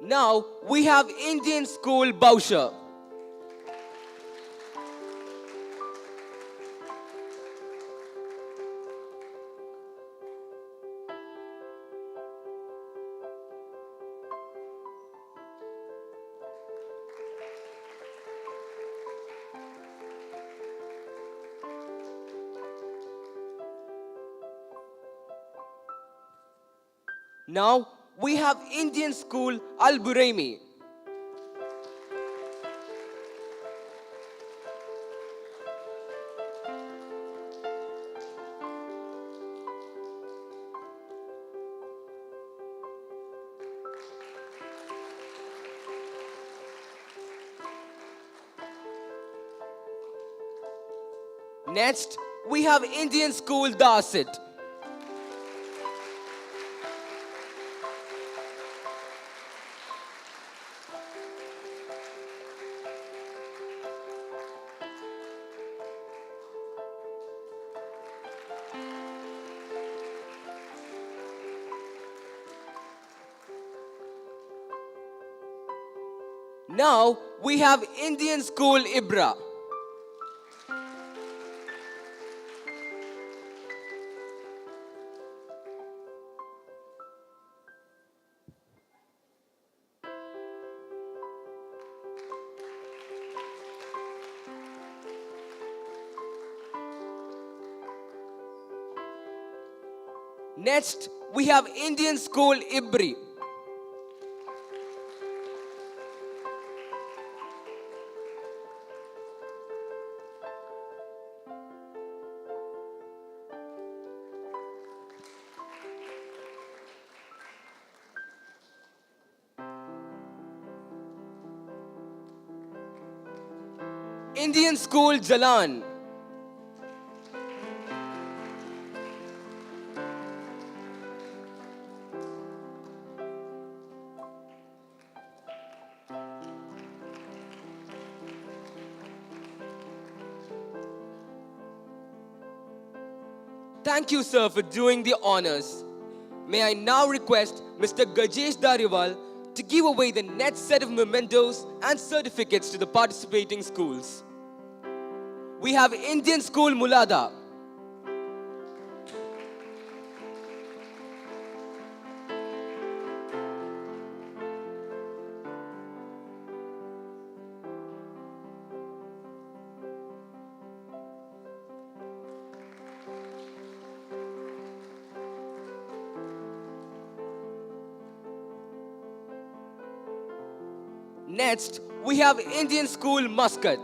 Now, we have Indian School Bausha. Now we have Indian School Al Buraimi. Next, we have Indian School Darsait. Now we have Indian School Ibra. Next, we have Indian School Ibri. Indian School Jalan. Thank you, sir, for doing the honors. May I now request Mr. Gajesh Dariwal to give away the next set of mementos and certificates to the participating schools. We have Indian School Mulada. Next, we have Indian School Muscat.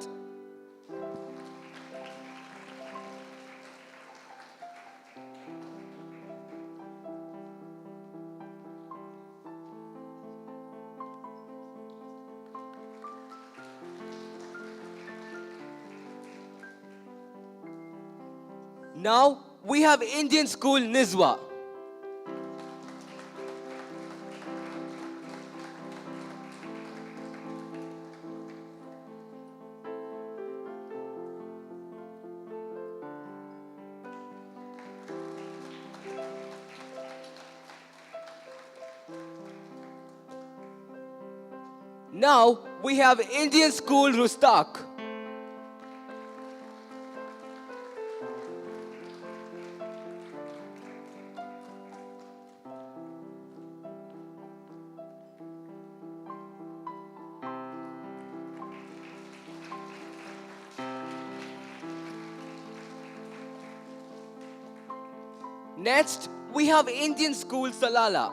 Now, we have Indian School Nizwa. Now, we have Indian School Rustak. Next, we have Indian School Salala.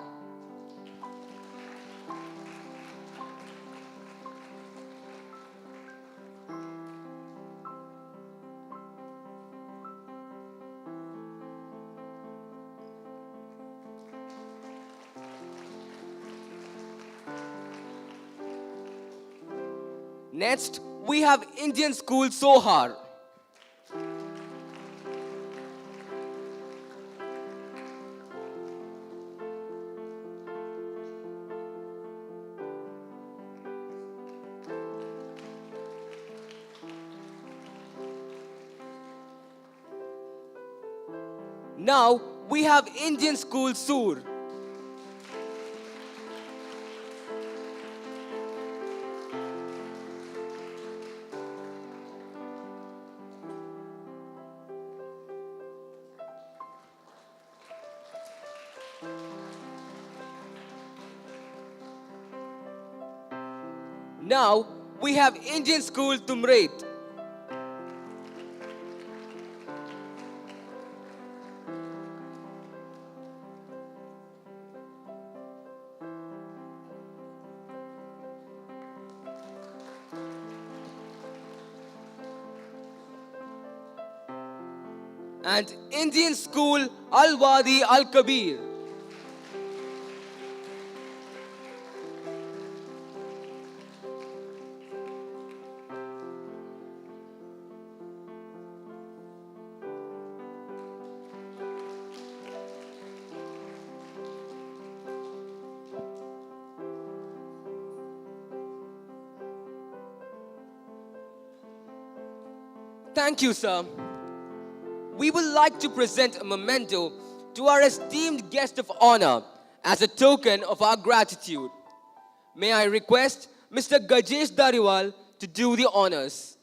Next, we have Indian School Sohar. Now, we have Indian School Sur. Now, we have Indian School Tumreit. And Indian School Al-Wadi Al-Kabir. Thank you, sir. We would like to present a memento to our esteemed guest of honor as a token of our gratitude. May I request Mr. Gajesh Dariwal to do the honors.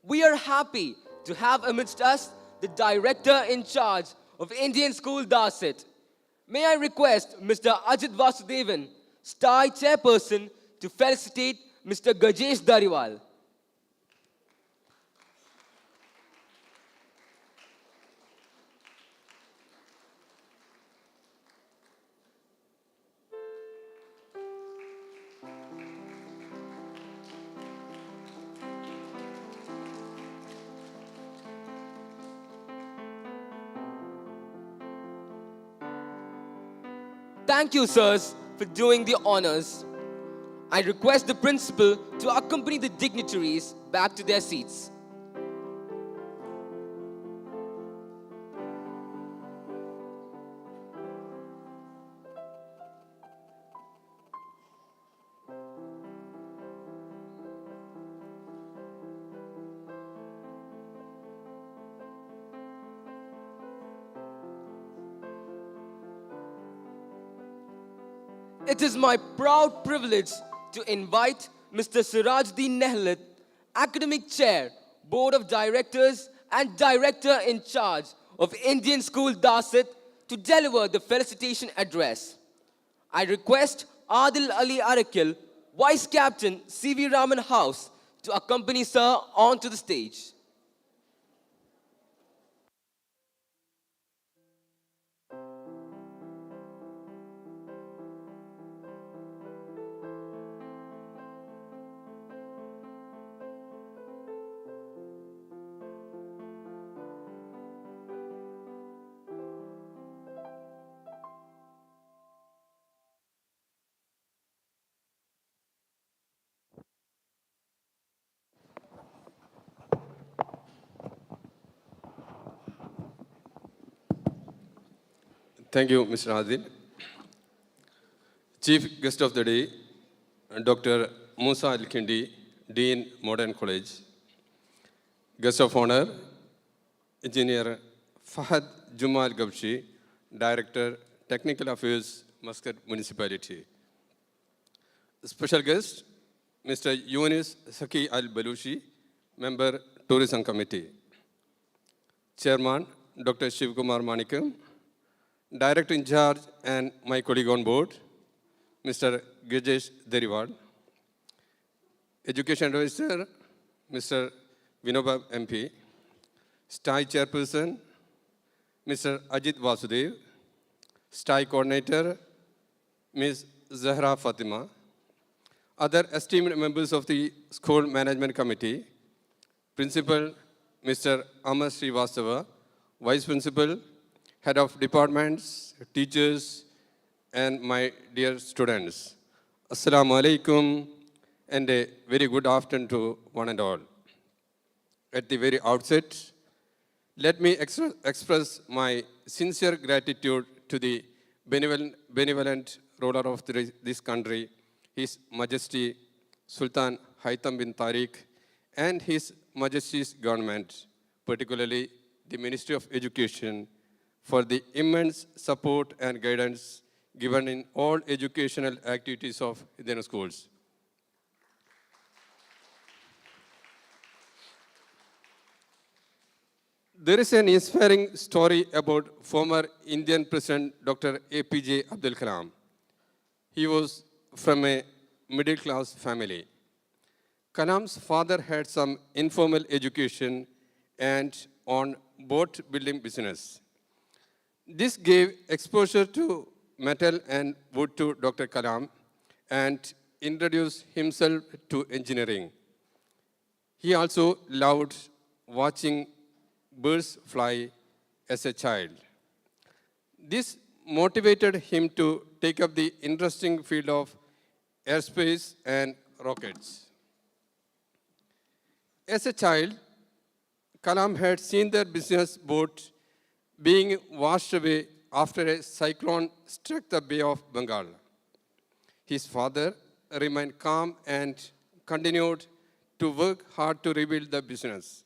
We are happy to have amidst us the director in charge of Indian School Darsait. May I request Mr. Ajit Vasudevan, STAI chairperson, to felicitate Mr. Gajesh Dariwal. Thank you, sirs, for doing the honors. I request the principal to accompany the dignitaries back to their seats. It is my proud privilege to invite Mr. Sirajuddin Nehlat, Academic Chair, Board of Directors and Director in charge of Indian School Darsait, to deliver the felicitation address. I request Adil Ali Arakil, Vice Captain CV Raman House, to accompany Sir onto the stage. Thank you, Mr. Adil. Chief guest of the day, Dr. Musa Al-Kindi, Dean, Modern College. Guest of honor, Engineer Fahad Juma Al-Gabshi, Director, Technical Affairs, Muscat Municipality. Special guest, Mr. Yunis Saki Al-Balushi, Member, Tourism Committee. Chairman, Dr. Shiv Kumar Manikam, Director in charge and my colleague on board, Mr. Gajesh Deriwal. Education Advisor, Mr. Vinoba MP. STAI Chairperson, Mr. Ajit Vasudev. STAI Coordinator, Ms. Zahra Fatima. Other esteemed members of the School Management Committee, Principal, Mr. Amar Srivastava, Vice Principal, Head of Departments, teachers, and my dear students. Assalamu alaikum, and a very good afternoon to one and all. At the very outset, let me express my sincere gratitude to the benevolent ruler of this country, His Majesty Sultan Haitham bin Tariq, and His Majesty's government, particularly the Ministry of Education, for the immense support and guidance given in all educational activities of Indian schools. There is an inspiring story about former Indian President Dr. APJ Abdul Kalam. He was from a middle-class family. Kalam's father had some informal education and on boat building business. This gave exposure to metal and wood to Dr. Kalam and introduced himself to engineering. He also loved watching birds fly as a child. This motivated him to take up the interesting field of airspace and rockets. As a child, Kalam had seen their business boat being washed away after a cyclone struck the Bay of Bengal. His father remained calm and continued to work hard to rebuild the business.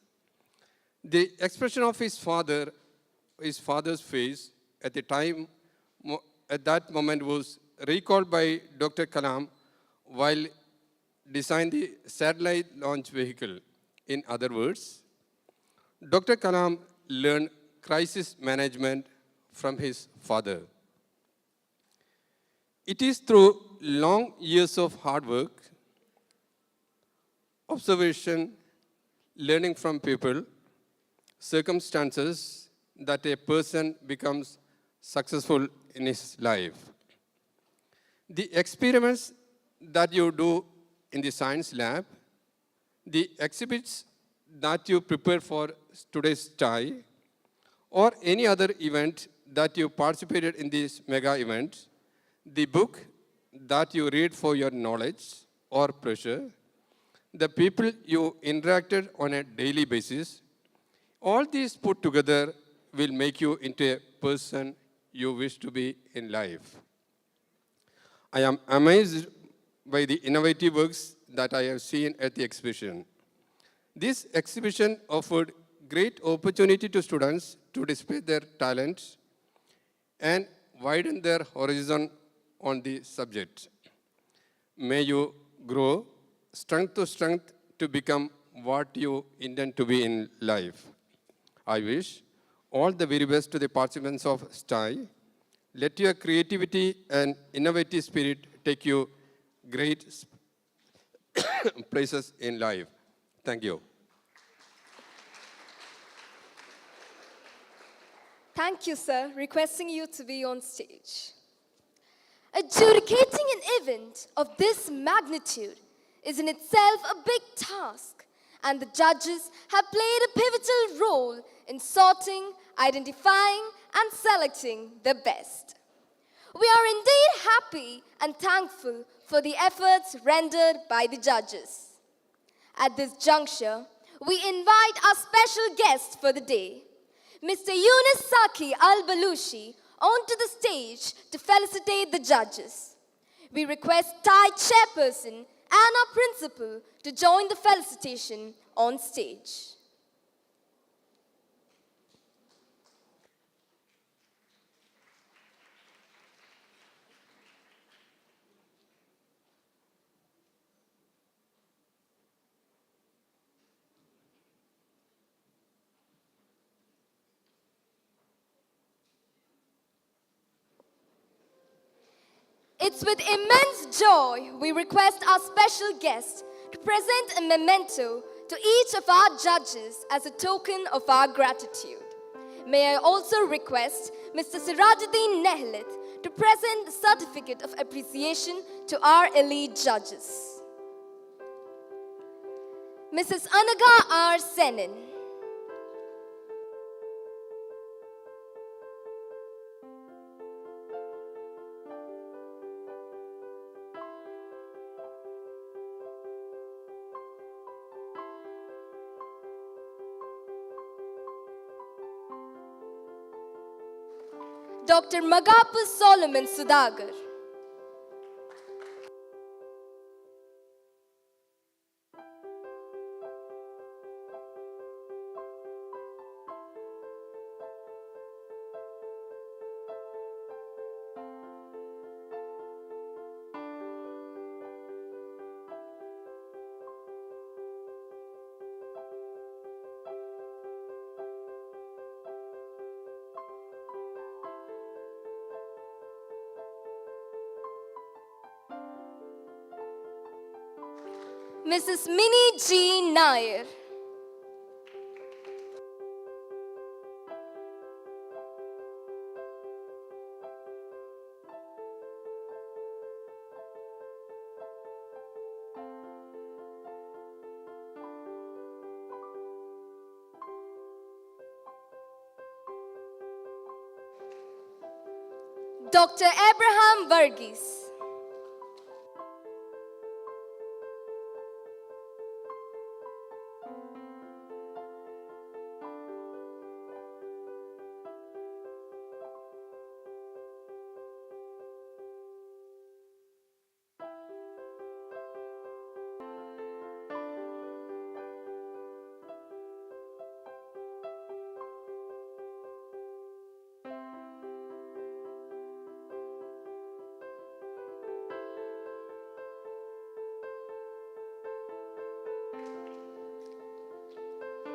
The expression of his father's face at that moment was recalled by Dr. Kalam while designing the satellite launch vehicle. In other words, Dr. Kalam learned crisis management from his father. It is through long years of hard work, observation, learning from people, circumstances, that a person becomes successful in his life. The experiments that you do in the science lab, the exhibits that you prepare for today's STAI, or any other event that you participated in this mega event, the book that you read for your knowledge or pressure, the people you interacted on a daily basis, all these put together will make you into a person you wish to be in life. I am amazed by the innovative works that I have seen at the exhibition. This exhibition offered great opportunity to students to display their talents and widen their horizon on the subject. May you grow strength to strength to become what you intend to be in life. I wish all the very best to the participants of STAI. Let your creativity and innovative spirit take you great places in life. Thank you. Thank you, sir. Requesting you to be on stage. Adjudicating an event of this magnitude is in itself a big task, and the judges have played a pivotal role in sorting, identifying, and selecting the best. We are indeed happy and thankful for the efforts rendered by the judges. At this juncture, we invite our special guest for the day, Mr. Yunus Saki Al-Balushi, onto the stage to felicitate the judges. We request STAI chairperson and our principal to join the felicitation on stage. It's with immense joy we request our special guest to present a memento to each of our judges as a token of our gratitude. May I also request Mr. Sirajuddin Nehlet to present the certificate of appreciation to our elite judges. Mrs. Anaga R. Senin. Dr. Magapu Solomon Sudagar. Mrs. Minnie G. Nair. Dr. Abraham Varghese.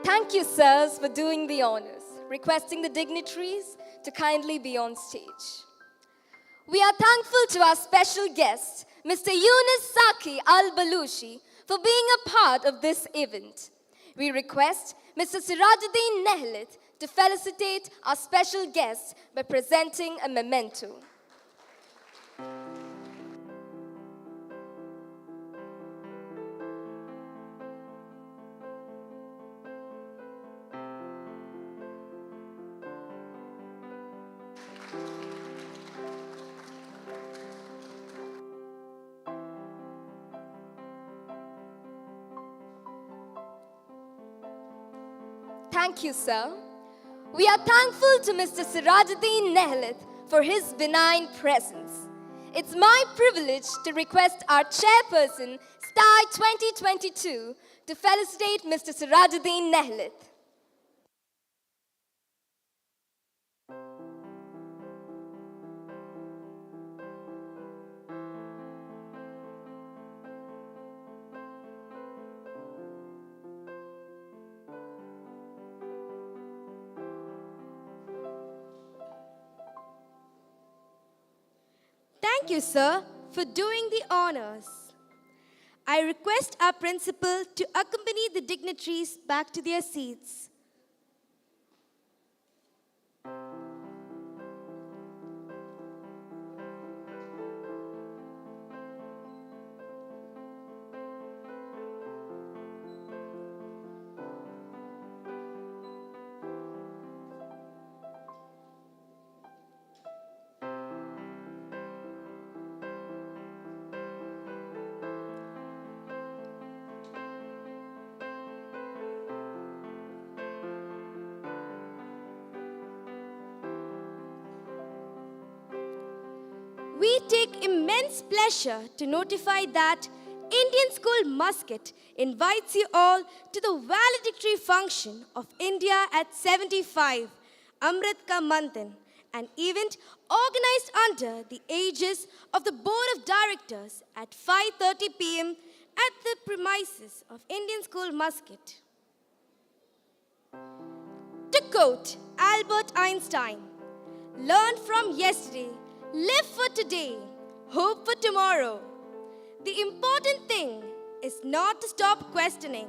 Thank you, sirs, for doing the honors. Requesting the dignitaries to kindly be on stage. We are thankful to our special guest, Mr. Yunus Saki Al-Balushi, for being a part of this event. We request Mr. Sirajuddin Nehlet to felicitate our special guest by presenting a memento. Thank you, sir. We are thankful to Mr. Sirajuddin Nehlith for his benign presence. It's my privilege to request our chairperson, STAI 2022, to felicitate Mr. Sirajuddin Nehlith. Thank you, sir, for doing the honors. I request our principal to accompany the dignitaries back to their seats. We take immense pleasure to notify that Indian School Muscat invites you all to the valedictory function of India at 75, Amrit Ka Manthan, an event organized under the aegis of the Board of Directors at 5:30 p.m. at the premises of Indian School Muscat. To quote Albert Einstein, learn from yesterday, live for today, hope for tomorrow. The important thing is not to stop questioning.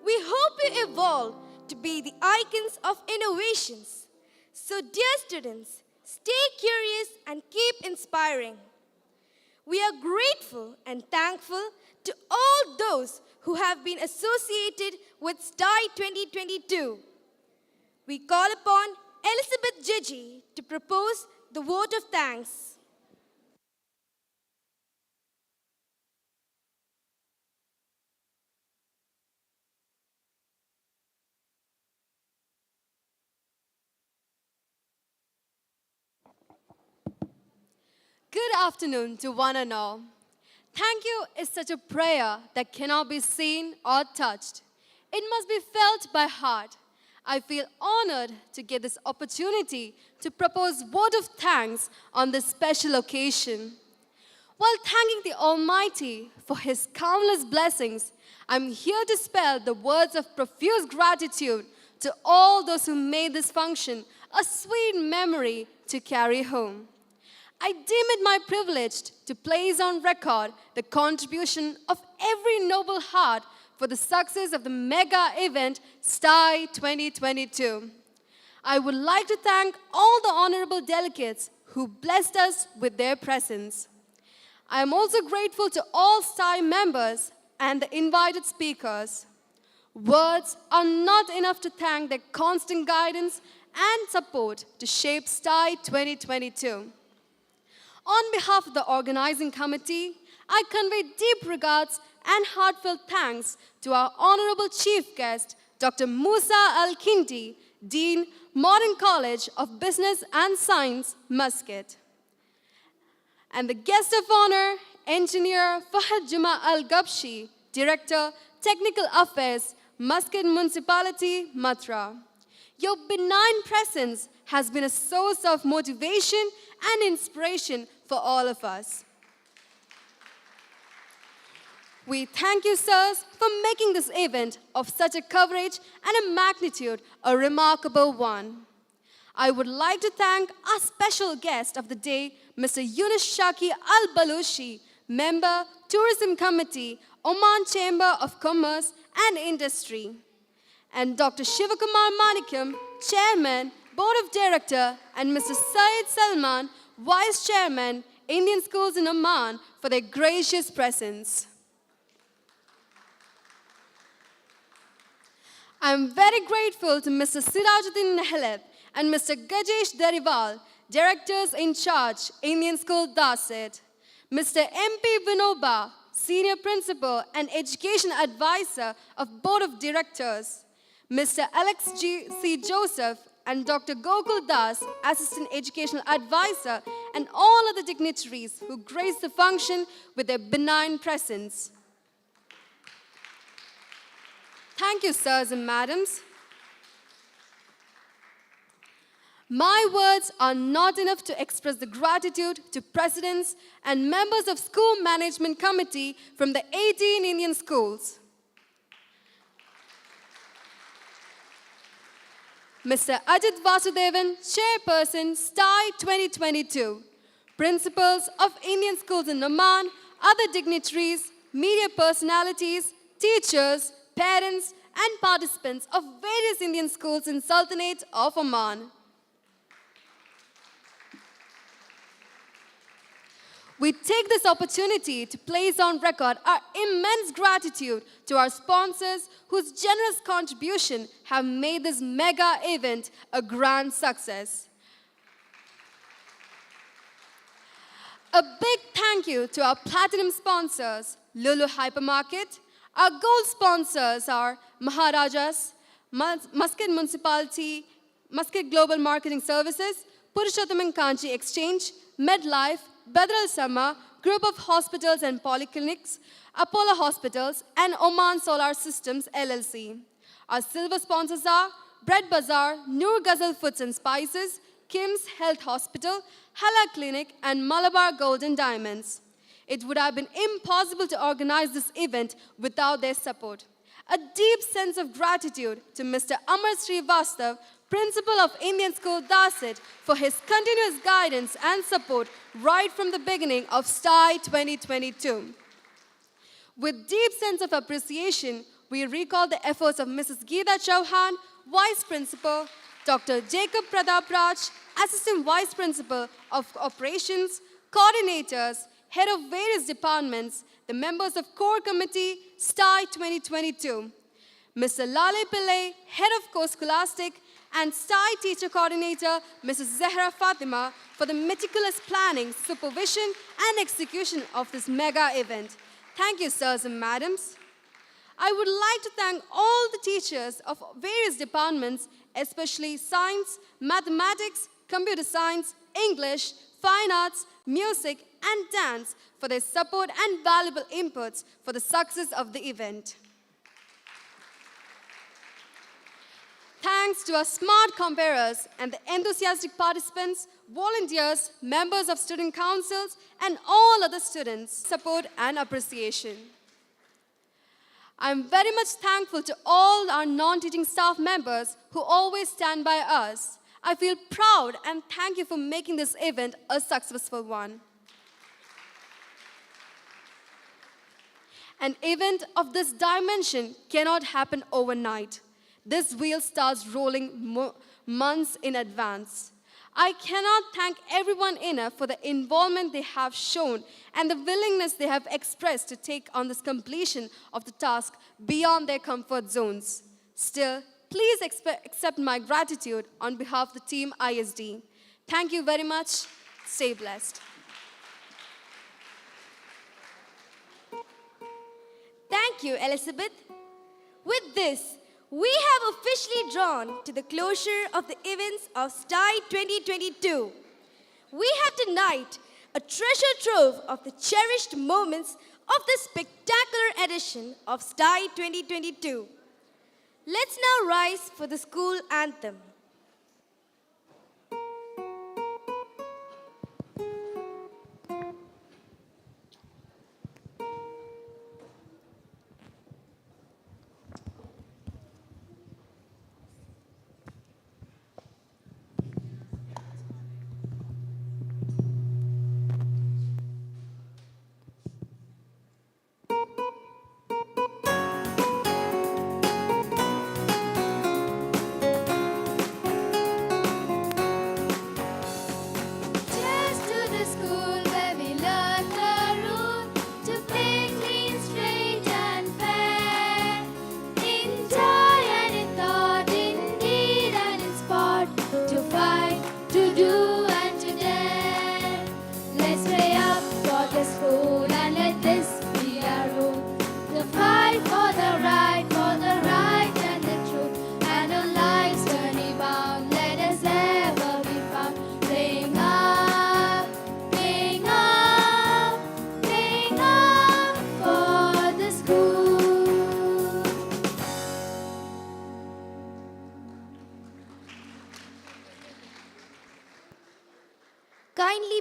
We hope you evolve to be the icons of innovations. So, dear students, stay curious and keep inspiring. We are grateful and thankful to all those who have been associated with STAI 2022. We call upon Elizabeth Gigi to propose the vote of thanks. Good afternoon to one and all. Thank you is such a prayer that cannot be seen or touched. It must be felt by heart. I feel honored to get this opportunity to propose vote of thanks on this special occasion. While thanking the Almighty for His countless blessings, I'm here to spell the words of profuse gratitude to all those who made this function a sweet memory to carry home. I deem it my privilege to place on record the contribution of every noble heart for the success of the mega event STAI 2022. I would like to thank all the honorable delegates who blessed us with their presence. I am also grateful to all STAI members and the invited speakers. Words are not enough to thank their constant guidance and support to shape STAI 2022. On behalf of the organizing committee, I convey deep regards and heartfelt thanks to our honorable chief guest, Dr. Musa Al-Kindi, Dean, Modern College of Business and Science, Muscat. And the guest of honor, Engineer Fahad Juma Al-Gabshi, Director, Technical Affairs, Muscat Municipality, Matra. Your benign presence has been a source of motivation and inspiration for all of us. We thank you, sirs, for making this event of such a coverage and a magnitude a remarkable one. I would like to thank our special guest of the day, Mr. Yunus Shaki Al-Balushi, Member, Tourism Committee, Oman Chamber of Commerce and Industry, and Dr. Shivakumar Manikam, Chairman, Board of Director, and Mr. Syed Salman, Vice Chairman, Indian Schools in Oman, for their gracious presence. I am very grateful to Mr. Sirajuddin Nehlith and Mr. Gajesh Dariwal, Directors in Charge, Indian School Darsait, Mr. M.P. Vinoba, Senior Principal and Education Advisor of Board of Directors, Mr. Alex C. Joseph and Dr. Gokul Das, Assistant Educational Advisor, and all other dignitaries who grace the function with their benign presence. Thank you, sirs and madams. My words are not enough to express the gratitude to presidents and members of School Management Committee from the 18 Indian schools. Mr. Ajit Vasudevan, Chairperson, STAI 2022, Principals of Indian schools in Oman, other dignitaries, media personalities, teachers, parents, and participants of various Indian schools in Sultanate of Oman. We take this opportunity to place on record our immense gratitude to our sponsors whose generous contribution have made this mega event a grand success. A big thank you to our platinum sponsors, Lulu Hypermarket. Our gold sponsors are Maharajas, Muscat Municipality, Muscat Global Marketing Services, Purushottam Kanchi Exchange, MedLife, Badr Al-Sama, Group of Hospitals and Polyclinics, Apollo Hospitals, and Oman Solar Systems LLC. Our silver sponsors are Bread Bazaar, Noor Ghazal Foods and Spices, Kim's Health Hospital, Hala Clinic, and Malabar Gold and Diamonds. It would have been impossible to organize this event without their support. A deep sense of gratitude to Mr. Amar Srivastav, Principal of Indian School Darsait, for his continuous guidance and support right from the beginning of STAI 2022. With deep sense of appreciation, we recall the efforts of Mrs. Geeta Chauhan, Vice Principal, Dr. Jacob Pradap Raj, Assistant Vice Principal of Operations, coordinators, head of various departments, the members of Core Committee, STAI 2022, Mr. Lale Pillai, Head of Co-Scholastic, and STAI Teacher Coordinator, Mrs. Zahra Fatima, for the meticulous planning, supervision, and execution of this mega event. Thank you, sirs and madams. I would like to thank all the teachers of various departments, especially science, mathematics, computer science, English, fine arts, music, and dance for their support and valuable inputs for the success of the event. Thanks to our smart comparers and the enthusiastic participants, volunteers, members of student councils, and all other students' support and appreciation. I'm very much thankful to all our non-teaching staff members who always stand by us. I feel proud and thank you for making this event a successful one. An event of this dimension cannot happen overnight. This wheel starts rolling months in advance. I cannot thank everyone enough for the involvement they have shown and the willingness they have expressed to take on this completion of the task beyond their comfort zones. Still, please accept my gratitude on behalf of the team ISD. Thank you very much. Stay blessed. Thank you, Elizabeth. With this, we have officially drawn to the closure of the events of STAI 2022. We have tonight a treasure trove of the cherished moments of this spectacular edition of STAI 2022. Let's now rise for the school anthem.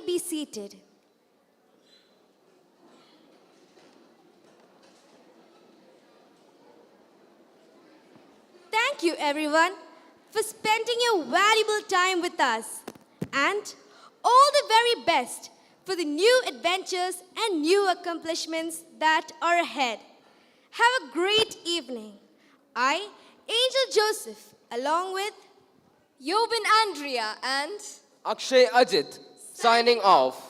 be seated. Thank you, everyone, for spending your valuable time with us. And all the very best for the new adventures and new accomplishments that are ahead. Have a great evening. I, Angel Joseph, along with Yobin Andrea and Akshay Ajit, signing off.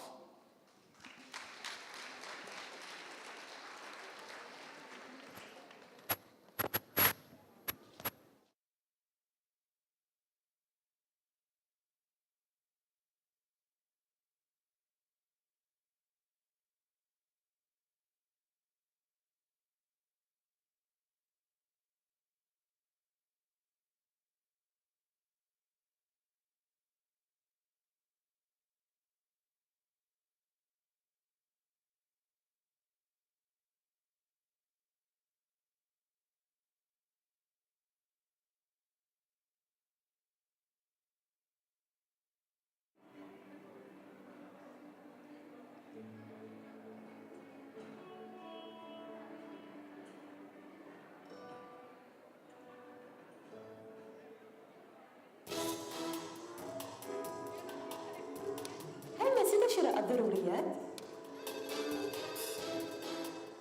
هل نسيت شراء الضروريات؟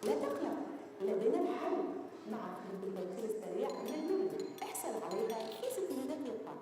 لا تقلق، لدينا الحل مع خدمة التوصيل السريع من المنزل. احصل عليها في 60 دقيقة.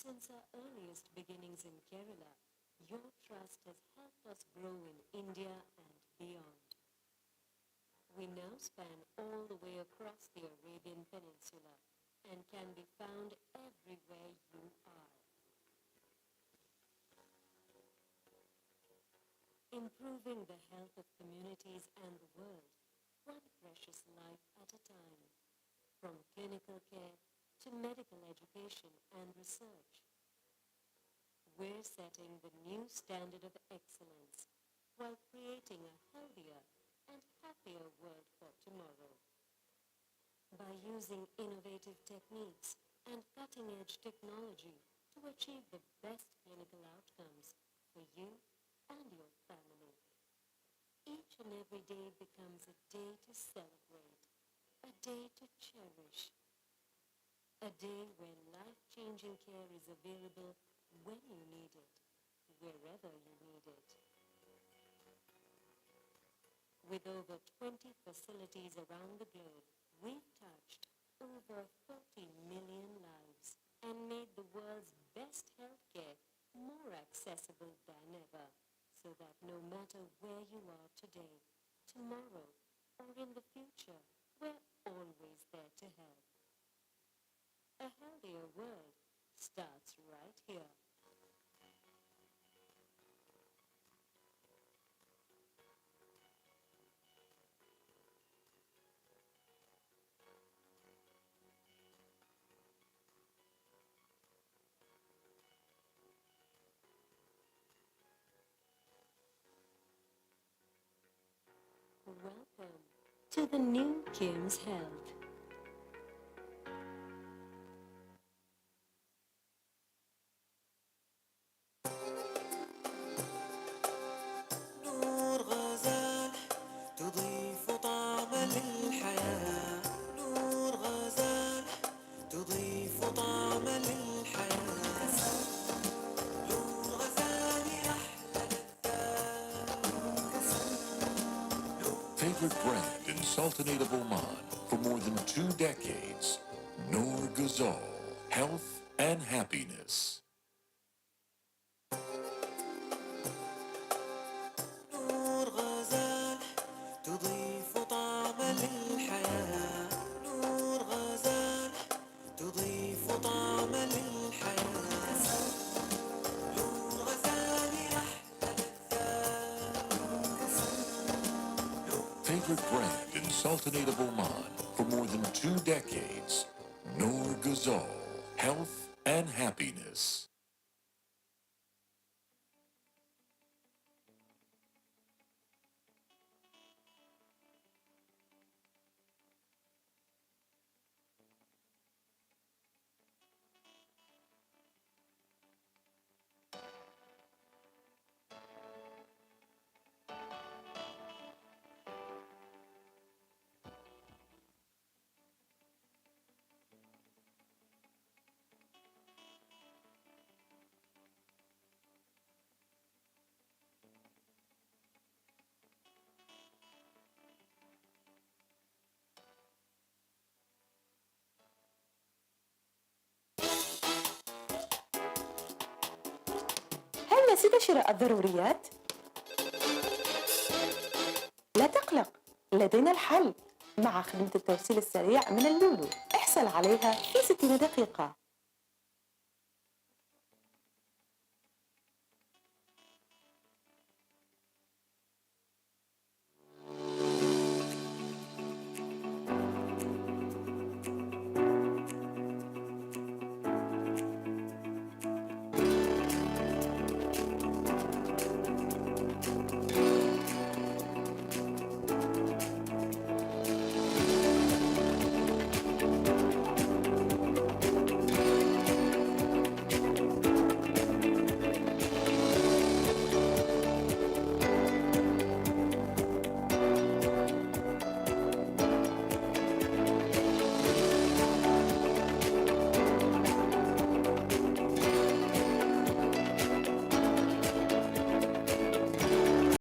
Since our earliest beginnings in Kerala, your trust has helped us grow in India and beyond. We now span all the way across the Arabian Peninsula and can be found everywhere you are. Improving the health of communities and the world, one precious life at a time, from clinical care to medical education and research. We're setting the new standard of excellence while creating a healthier and happier world for tomorrow. By using innovative techniques and cutting-edge technology to achieve the best clinical outcomes for you and your family. Each and every day becomes a day to celebrate, a day to cherish, a day when life-changing care is available when you need it, wherever you need it. With over 20 facilities around the globe, we've touched over 40 million lives and made the world's best healthcare more accessible than ever, so that no matter where you are today, tomorrow, or in the future, we're always there to help. A healthier world starts right here. Welcome to the new Kim's Health. نور غزال تضيف طعما للحياة نور غزال تضيف طعما للحياة نور غزال أحلى Favorite brand in Sultanate of Oman for more than 2 decades. Noor Ghazal, health and happiness. نور غزال تضيف طعما للحياة نور غزال تضيف طعما للحياة نور غزال Favorite brand in Sultanate of Oman for more than 2 decades. Noor Ghazal, health and happiness. هل نسيت شراء الضروريات؟ لا تقلق، لدينا الحل مع خدمة التوصيل السريع من اللولو. احصل عليها في 60 دقيقة.